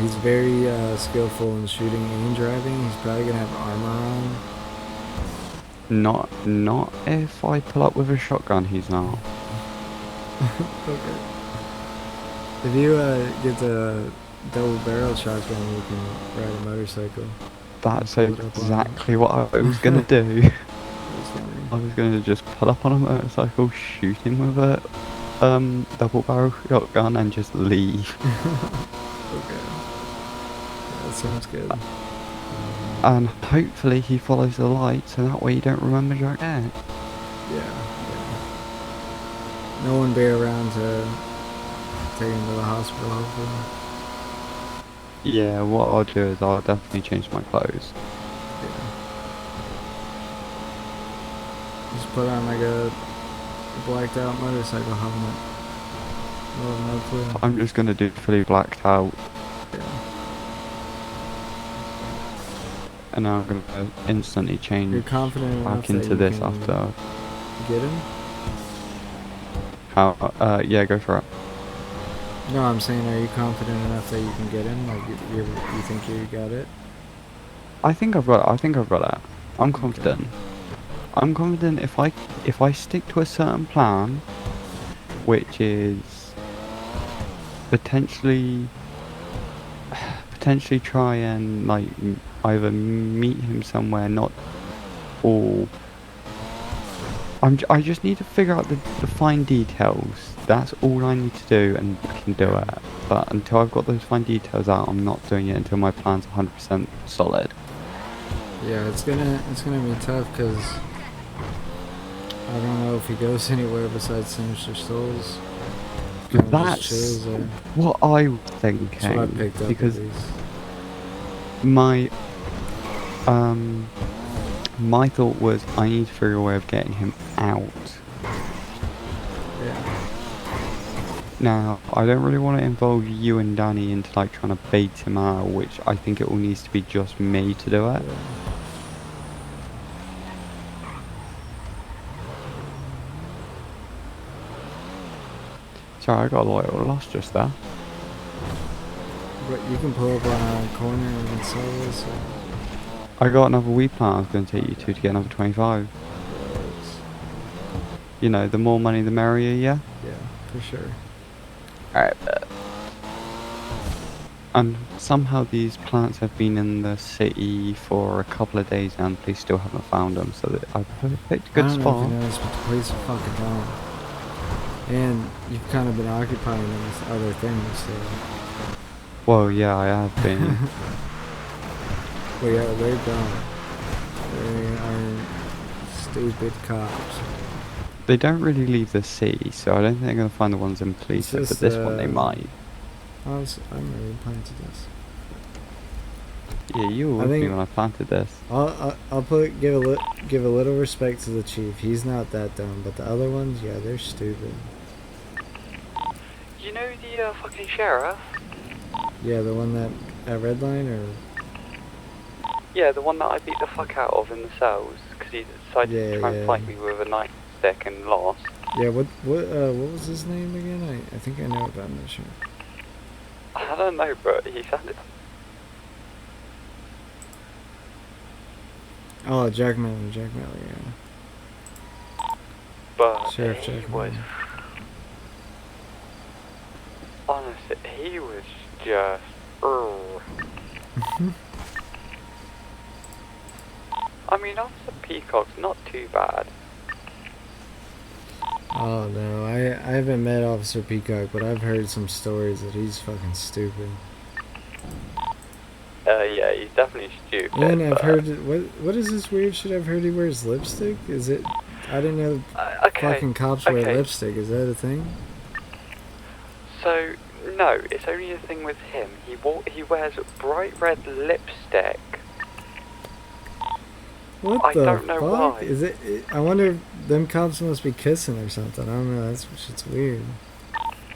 he's very skillful in shooting and driving. He's probably gonna have armor on. Not if I pull up with a shotgun, he's not. Okay. If you get the double barrel shotgun, you can ride a motorcycle. That's Pull it up on him. exactly what I was going to do. That's funny. I was going to just pull up on a motorcycle, shoot him with a double barrel shotgun, and just leave. Okay. That sounds good. And hopefully he follows the light, so that way you don't remember Jack Ed. Yeah. No one be around to take him to the hospital, hopefully. Yeah, what I'll do is I'll definitely change my clothes. Yeah. Just put on like a blacked out motorcycle helmet. No clue. I'm just gonna do fully blacked out, Yeah. and I'm gonna instantly You're change confident enough back that into you this can after. get him? How? Yeah, go for it. No, I'm saying, are you confident enough that you can get him? Like, you think you got it? I think I've got it. I think I've got it. I'm Okay. confident. I'm confident if I stick to a certain plan, which is potentially try and like either meet him somewhere, not or I just need to figure out the fine details. That's all I need to do, and I can do it. But until I've got those fine details out, I'm not doing it until my plan's 100% solid. Yeah, it's gonna be tough because I don't know if he goes anywhere besides Sinister Souls. Kinda just That's chills there. what I was That's what I thinking, picked up because at least. my my thought was I need to figure a way of getting him out. Yeah. Now, I don't really want to involve you and Danny into like trying to bait him out, which I think it all needs to be just me to do it. Yeah. Sorry, I got a little lost just there. But you can pull up on a corner and sell this. I got another wee plan I was going to take you to get another 25. You know, the more money the merrier, yeah? Yeah, for sure. Alright, and somehow these plants have been in the city for a couple of days now and police still haven't found them, so that I picked a good I don't know spot. if you noticed, but the police are fucking gone. And you've kind of been occupying them with other things, so. Well, yeah, I have been. But yeah, they're gone. They are stupid cops. They don't really leave the city, so I don't think they're going to find the ones in police, It's but just, this one they might. I remember planted this. Yeah, you were I with me think- when I planted this. I'll give a little respect to the chief. He's not that dumb, but the other ones, yeah, they're stupid. You know the fucking sheriff? Yeah, the one that at Redline or Yeah, the one that I beat the fuck out of in the cells, because he decided Yeah, to try yeah. and fight me with a nightstick and lost. yeah, what was his name again? I think I know it, but I'm not sure. I don't know, but he sounded... Oh, Jack Miller, yeah. But Sheriff he Jack was... Miller. Honestly, he was just... I mean, Officer Peacock's not too bad. Oh no, I haven't met Officer Peacock, but I've heard some stories that he's fucking stupid. Yeah, he's definitely stupid. And I've but, heard what is this weird shit? I've heard he wears lipstick. Is it? I didn't know okay, fucking cops wear okay. lipstick. Is that a thing? So no, it's only a thing with him. He wears bright red lipstick. What I the don't know fuck? why. Is it? I wonder if them cops must be kissing or something. I don't know. That's shit's weird.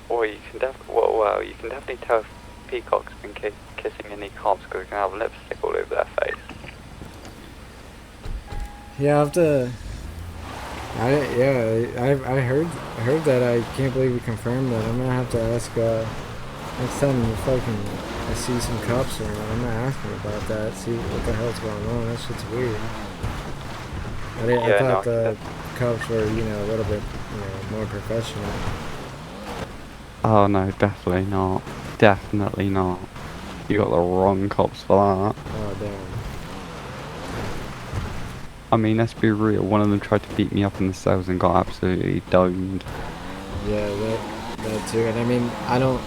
Or you can you can definitely tell if Peacock's been kissing any cops because they can have lipstick all over their face. Yeah, I have to. I heard that. I can't believe you confirmed that. I'm gonna have to ask next time I see some cops around. I'm gonna ask him about that. See what the hell's going on. That shit's weird. I thought the cops were a little bit more professional. Oh no, definitely not. Definitely not. You got the wrong cops for that. Oh damn. I mean, let's be real. One of them tried to beat me up in the cells and got absolutely domed. Yeah, that too. And I mean, I don't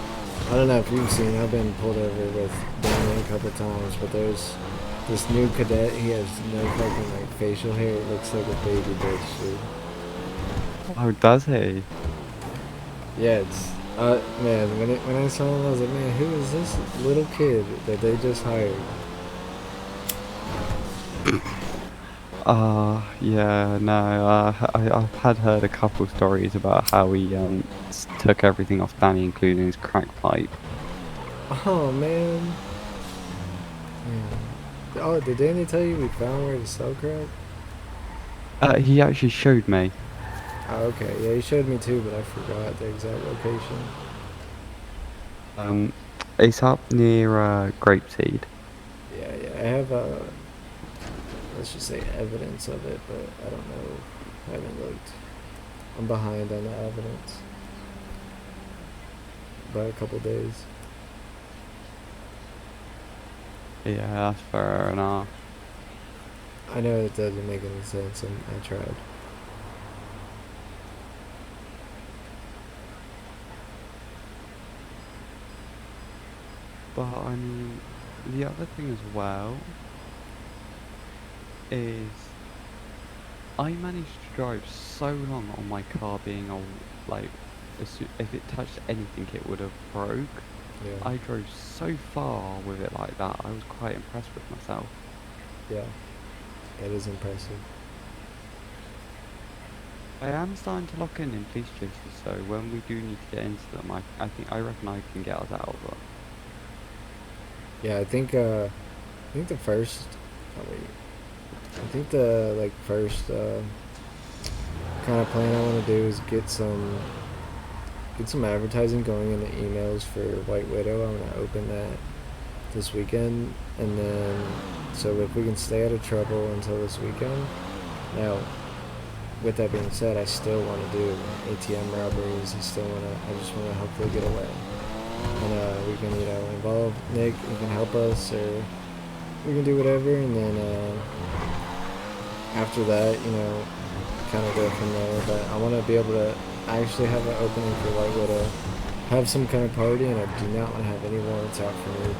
know if you've seen. I've been pulled over with Danny a couple times, but there's this new cadet. He has no fucking facial hair. It looks like a baby bitch, dude. Oh, does he? Yeah, it's man. When I saw him, I was like, man, who is this little kid that they just hired? Yeah, no, I've heard a couple stories about how he took everything off Danny, including his crack pipe. Oh man. Yeah. Oh, did Danny tell you we found where to sell crack? He actually showed me. Oh, okay. Yeah, he showed me too, but I forgot the exact location. It's up near Grapeseed. Yeah, I have let's just say evidence of it, but I don't know. I haven't looked. I'm behind on the evidence by a couple days. Yeah, that's fair enough. I know it doesn't make any sense, and I tried. But I mean, the other thing as well is I managed to drive so long on my car being if it touched anything it would have broke. Yeah. I drove so far with it like that. I was quite impressed with myself. Yeah. That is impressive. I am starting to lock in police chases, so when we do need to get into them, I reckon I can get us out of them. Yeah, I think the first. Oh wait. I think the first kind of plan I want to do is get some advertising going in the emails for White Widow. I'm gonna open that this weekend, and then so if we can stay out of trouble until this weekend. Now, with that being said, I still want to do ATM robberies. I just want to hopefully get away, and we can involve Nick. He can help us, or we can do whatever, and then after that, kind of go from there. But I want to be able to actually have an opening for White Widow, have some kind of party, and I do not want to have any warrants out for me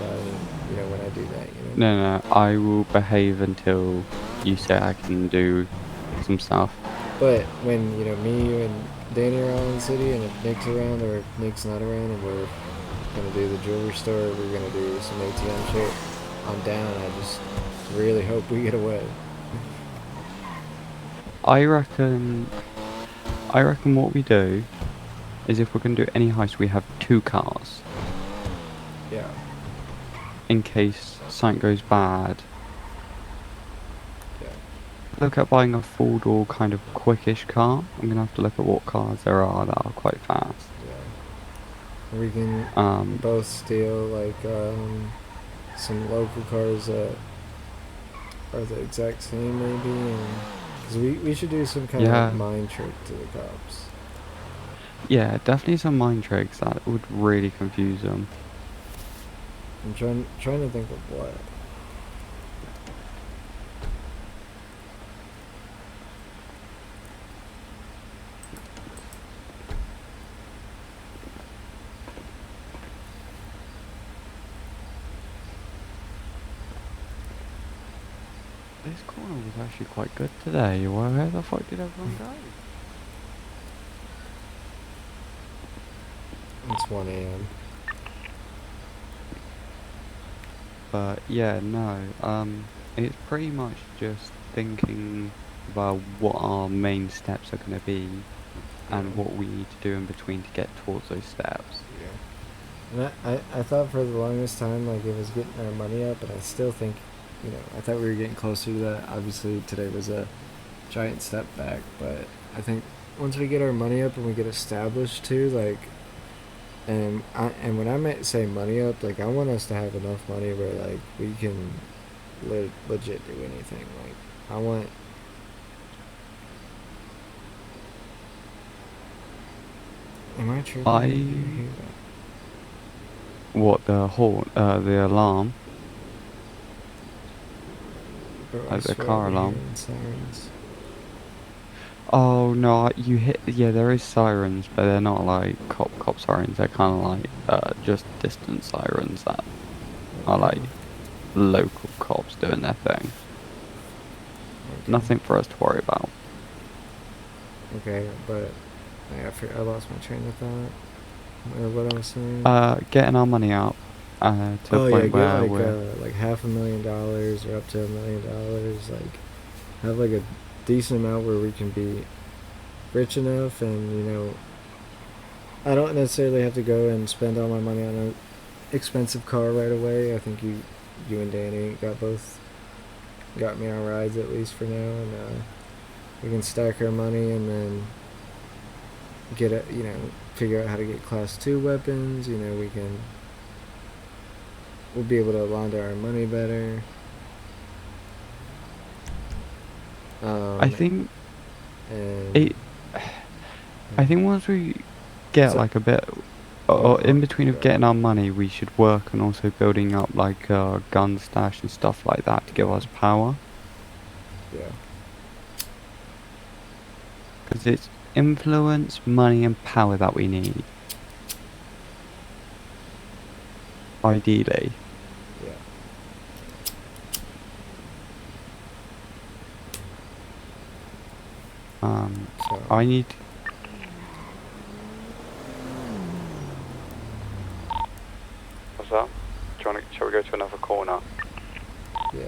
when I do that. No, I will behave until you say I can do some stuff. But when me, you, and Danny are all in the city, and if Nick's around or if Nick's not around, and we're gonna do the jewelry store, we're gonna do some ATM shit, I'm down. I just really hope we get away. I reckon what we do is if we're going to do any heist, we have 2 cars. Yeah. In case something goes bad. Yeah. Look at buying a 4-door kind of quickish car. I'm going to have to look at what cars there are that are quite fast. Yeah. We can both steal some local cars that are the exact same maybe, and because we should do some kind of mind trick to the cops. Yeah, definitely some mind tricks that would really confuse them. I'm trying to think of what. This corner was actually quite good today. Where the fuck did everyone go? It's 1 a.m. But yeah, no. It's pretty much just thinking about what our main steps are going to be and Yeah. what we need to do in between to get towards those steps. Yeah. And I thought for the longest time like it was getting our money up, but I still think, I thought we were getting closer to that. Obviously today was a giant step back, but I think once we get our money up and we get established too, like, and when say money up, like I want us to have enough money where like we can legit do anything. Like I want. Am I tripping? I You hear What, the alarm? that? Bro, I Like the swear car I've been alarm? hearing sirens. Oh no, you hit. Yeah, there is sirens, but they're not like cop sirens. They're kind of like just distant sirens that are like Okay. local cops doing their thing. Okay. Nothing for us to worry about. Okay, but I lost my train of thought. Or what I was saying. Getting our money up to a Oh yeah, point get where we're like $500,000 or up to $1 million. Like have like a decent amount where we can be rich enough, and I don't necessarily have to go and spend all my money on an expensive car right away. I think you and Danny got me on rides at least for now, and we can stack our money and then get it. Figure out how to get class 2 weapons. We'll be able to launder our money better. I think And it. I think once we get so, like a bit, or oh, in between of go ahead. getting our money, we should work on also building up like a gun stash and stuff like that to give Yeah, us power. yeah, Because it's influence, money, and power that we need. Ideally. yeah. So I need. What's that? Shall we go to another corner? yeah.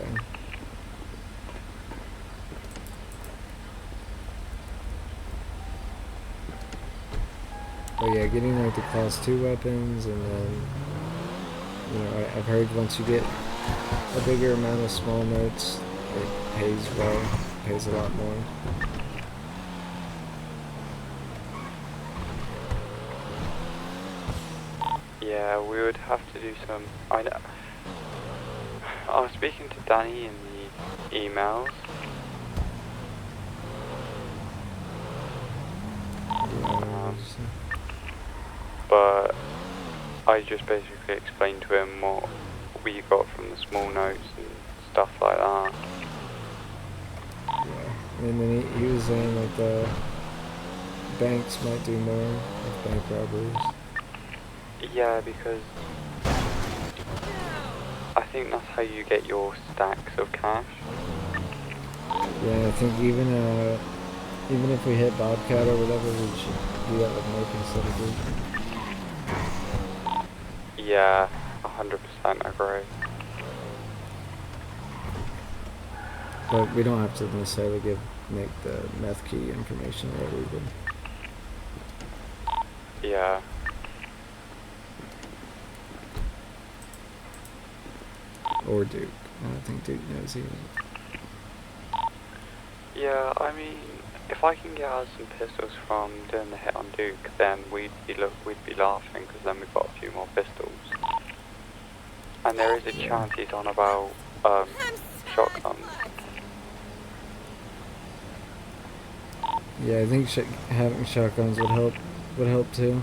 But yeah, getting like the class 2 weapons, and then I've heard once you get a bigger amount of small notes, it pays a lot more. Yeah, we would have to do some. I know. I was speaking to Danny in the emails. Yeah, But I just basically explained to him what we got from the small notes and stuff like that. yeah. And then he was saying like the banks might do more with bank robberies. Yeah, because I think that's how you get your stacks of cash. Yeah, I think even if we hit Bobcat or whatever, we should do that with Mike instead of Duke. Yeah, 100% agree. But we don't have to necessarily give Nick the meth key information or either. Yeah. Or Duke. I don't think Duke knows either. Yeah, I mean, if I can get us some pistols from doing the hit on Duke, then we'd be laughing, because then we've got a few more pistols. And there is a chance he's on about shotguns. Yeah, I think having shotguns would help. Would help too.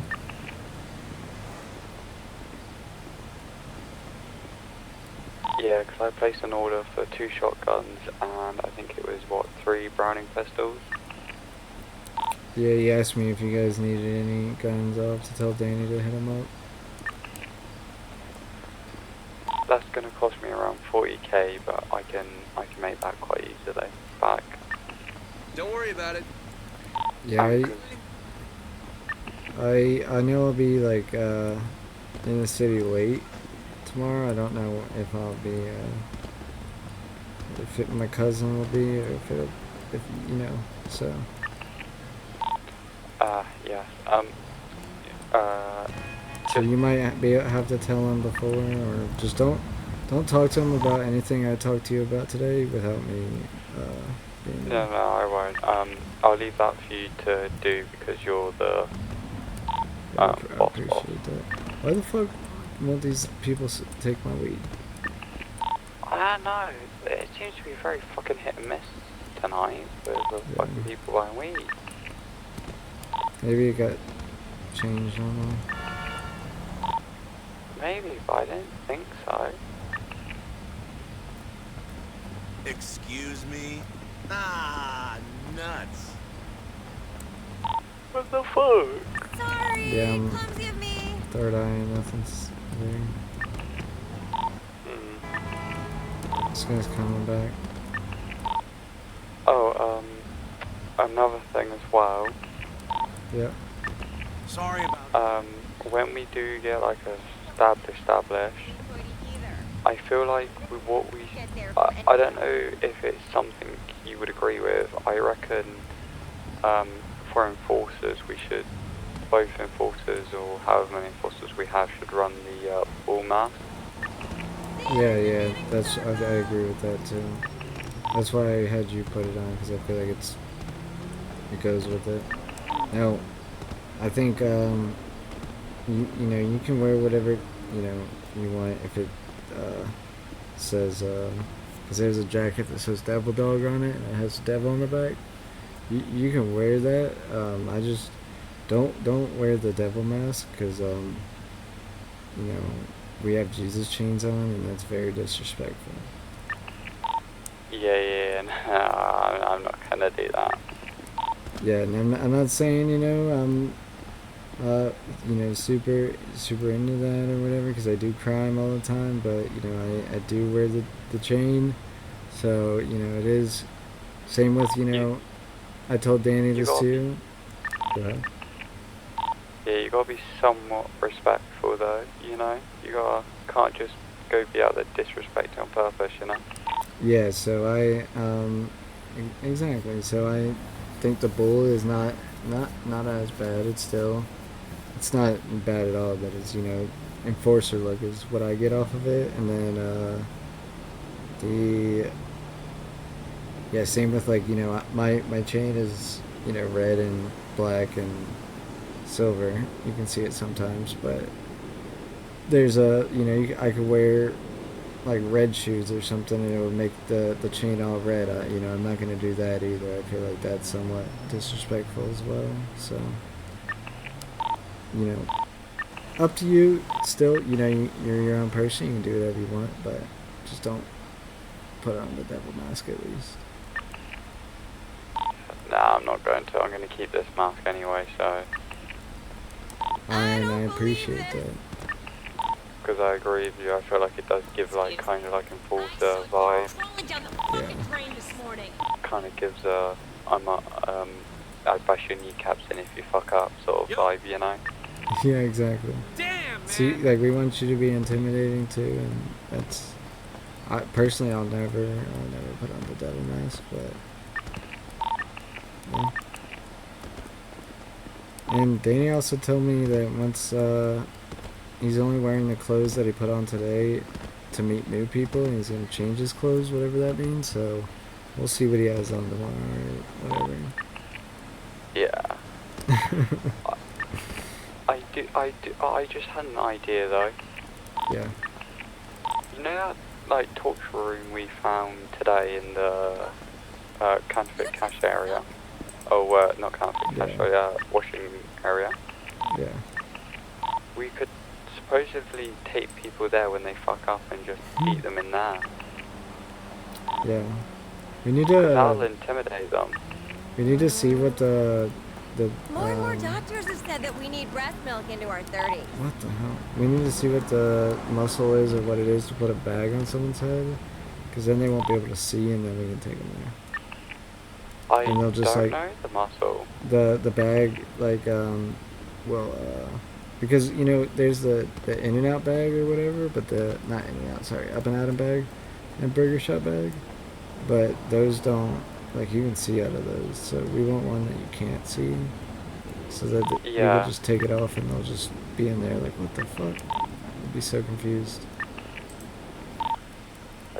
Yeah, because I placed an order for 2 shotguns and I think it was, what, 3 Browning pistols? Yeah, he asked me if you guys needed any guns. I'll have to tell Danny to hit him up. that's gonna cost me around 40k, but I can make that quite easily back. Don't worry about it. Yeah, I know I'll be like in the city late tomorrow. I don't know if I'll be my cousin will be, or if you know. So Yes. so you might have to tell him before, or just don't talk to him about anything I talked to you about today without me being No, I won't. I'll leave that for you to do because you're the I boss. appreciate that. Why the fuck won't these people take my weed? I don't know. It seems to be very fucking hit and miss tonight with the fucking people buying weed. Maybe it got changed on them. Maybe, but I don't think so. Excuse me? Ah, nuts. What the fuck? Sorry, Yeah, come give me. third eye, nothing's there. This guy's coming back. Oh, another thing as well. Yep. Sorry about When we do get like a established, I feel like with what we, I don't know if it's something you would agree with. I reckon, for enforcers, we should, both enforcers or however many enforcers we have should run the ball mask. Yeah, that's I agree with that too. That's why I had you put it on, because I feel like it goes with it. Now, I think you know, you can wear whatever you want if it says because there's a jacket that says Devil Dog on it and it has devil on the back. You can wear that. I just don't wear the devil mask, because you know, we have Jesus chains on, and that's very disrespectful. Yeah, no, I'm not gonna do that. Yeah, and I'm not saying, you know, I'm super into that or whatever, because I do crime all the time, but you know, I do wear the chain, so you know, it is same with, you know, I told Danny this too. Go ahead. Yeah, you gotta be somewhat respectful though, you know? Can't just go be out there disrespecting on purpose, you know? Yeah, so exactly, so I think the bull is not as bad. It's not bad at all, but it's, you know, enforcer look is what I get off of it, and then same with, like, you know, my chain is, you know, red and black and silver. You can see it sometimes, but there's I could wear like red shoes or something, and it would make the chain all red. You know, I'm not gonna do that either. I feel like that's somewhat disrespectful as well. So, you know, up to you. Still, you know, you're your own person. You can do whatever you want, but just don't put on the devil mask at least. Nah, I'm not going to. I'm going to keep this mask anyway, so... And I appreciate that. Because I agree with you, I feel like it does give, like, kind of like enforcer vibe. Yeah. Kind of gives a, I'd bash your kneecaps in if you fuck up sort of vibe, you know? Yeah, exactly. Damn, man. See, like, we want you to be intimidating too, and that's... personally, I'll never put on the devil mask, but... Yeah. And Danny also told me that once he's only wearing the clothes that he put on today to meet new people, and he's going to change his clothes, whatever that means, so we'll see what he has on tomorrow or whatever. Yeah. I just had an idea though. Yeah. You know that, like, torture room we found today in the counterfeit cash area? Oh, not counterfeit cash, sorry, washing area. Yeah. We could supposedly take people there when they fuck up and just beat them in there. Yeah. We need That'll to intimidate them. see what the the More and more doctors have said that we need breast milk into our 30s. what the hell? We need to see what the muscle is or what it is to put a bag on someone's head, because then they won't be able to see, and then we can take them there. And they'll just don't like know the muscle. the bag like because you know there's the In and Out bag or whatever, but the not In and Out, sorry, Up and Atom bag and Burger Shot bag, but those don't, like, you can see out of those, so we want one that you can't see, so that we Yeah. could just take it off and they'll just be in there like, what the fuck? I'd be so confused.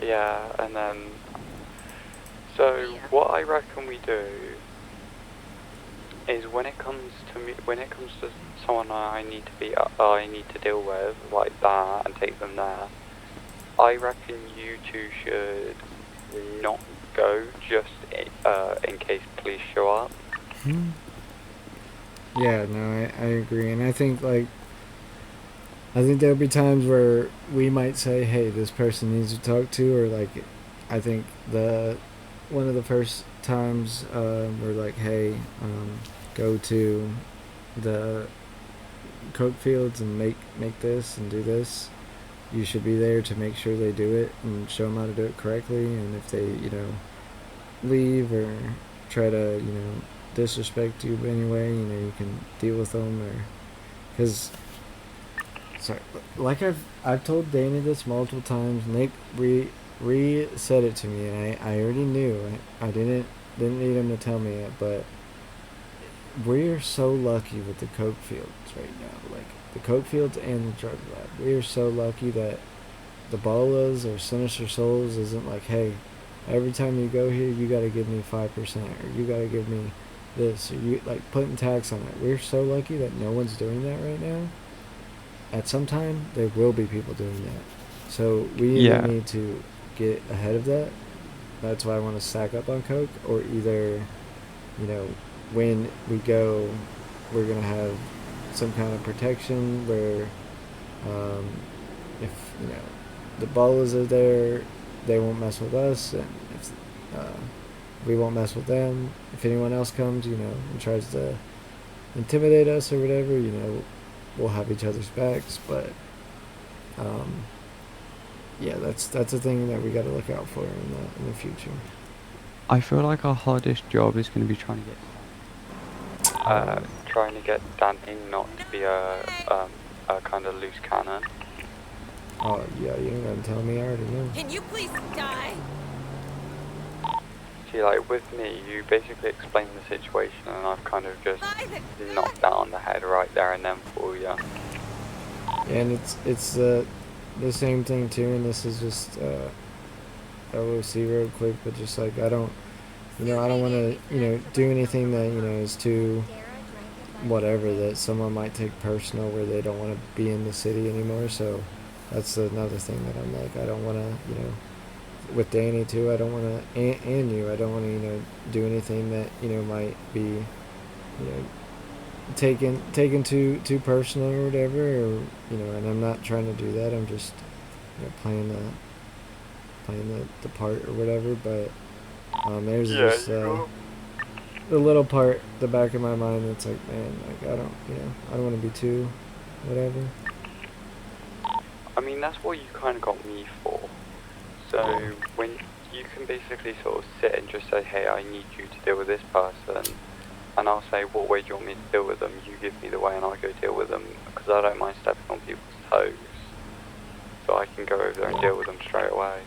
Yeah, and then so what I reckon we do is when it comes to someone I need to deal with like that and take them there, I reckon you two should not go just in case police show up. Yeah, no, I agree, and I think there'll be times where we might say, hey, this person needs to talk to, or like, I think one of the first times we're like, hey, go to the coke fields and make this and do this. You should be there to make sure they do it and show them how to do it correctly, and if they, leave or try to, disrespect you anyway, you can deal with them, or because sorry, like I've told Danny this multiple times. Nick said it to me, and I already knew. I didn't need him to tell me it, but we're so lucky with the coke fields right now, like the coke fields and the drug lab. We are so lucky that the Bolas or Sinister Souls isn't like, hey, every time you go here, you got to give me 5%, or you got to give me this, or you like putting tax on it. We're so lucky that no one's doing that right now. At some time, there will be people doing that. So we either need to get ahead of that. That's why I want to stack up on coke, or either, when we go, we're going to have some kind of protection where if, the Bolas are there, they won't mess with us, and if we won't mess with them. If anyone else comes, and tries to intimidate us or whatever, we'll have each other's backs. But yeah, that's a thing that we got to look out for in the future. I feel like our hardest job is going to be trying to get Danny not to be a kind of loose cannon. Oh yeah, you ain't gonna tell me, I already know. Can you please die? See, like with me, you basically explain the situation, and I've kind of just knocked that on the head right there and then for you. And it's the same thing too, and this is just LOC real quick, but just like I don't want to do anything that is too whatever that someone might take personal, where they don't want to be in the city anymore. So that's another thing that I'm like, I don't want to with Danny too, I don't want to, and you, I don't want to do anything that might be taken too personal or whatever, or and I'm not trying to do that. I'm just playing the part or whatever. But there's just the little part, the back of my mind, that's like, man, like I don't want to be too whatever. I mean, that's what you kind of got me for. So when you can basically sort of sit and just say, hey, I need you to deal with this person, and I'll say, what way do you want me to deal with them? You give me the way and I'll go deal with them, because I don't mind stepping on people's toes. So I can go over there and deal with them straight away,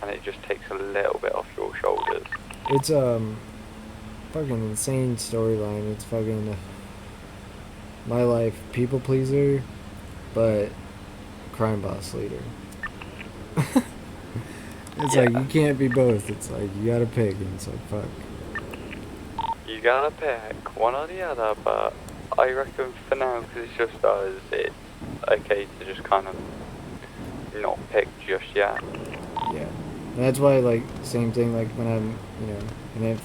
and it just takes a little bit off your shoulders. It's fucking insane storyline. It's fucking my life people pleaser, but crime boss leader. It's like you can't be both. It's like you gotta pick, and it's like fuck. You gotta pick one or the other, but I reckon for now, because it's just us, it's okay to just kind of not pick just yet. Yeah, and that's why, like, same thing, like when I'm, and if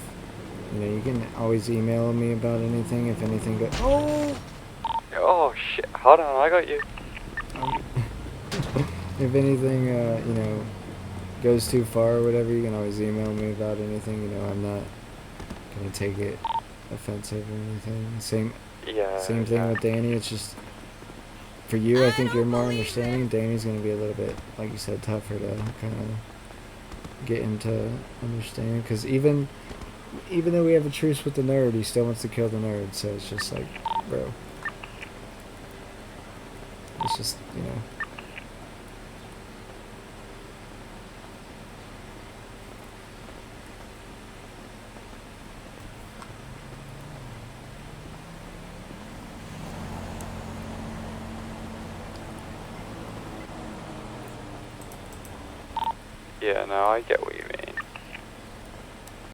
you can always email me about anything if anything goes. Oh shit! Hold on, I got you. If anything, goes too far or whatever, you can always email me about anything. I'm not gonna take it offensive or anything. Same Yeah. thing with Danny. It's just for you. I think you're more understanding. Danny's gonna be a little bit, like you said, tougher to kind of get into understanding. Because even though we have a truce with the nerd, he still wants to kill the nerd. So it's just like, bro. It's just, you know. Yeah, no, I get what you mean.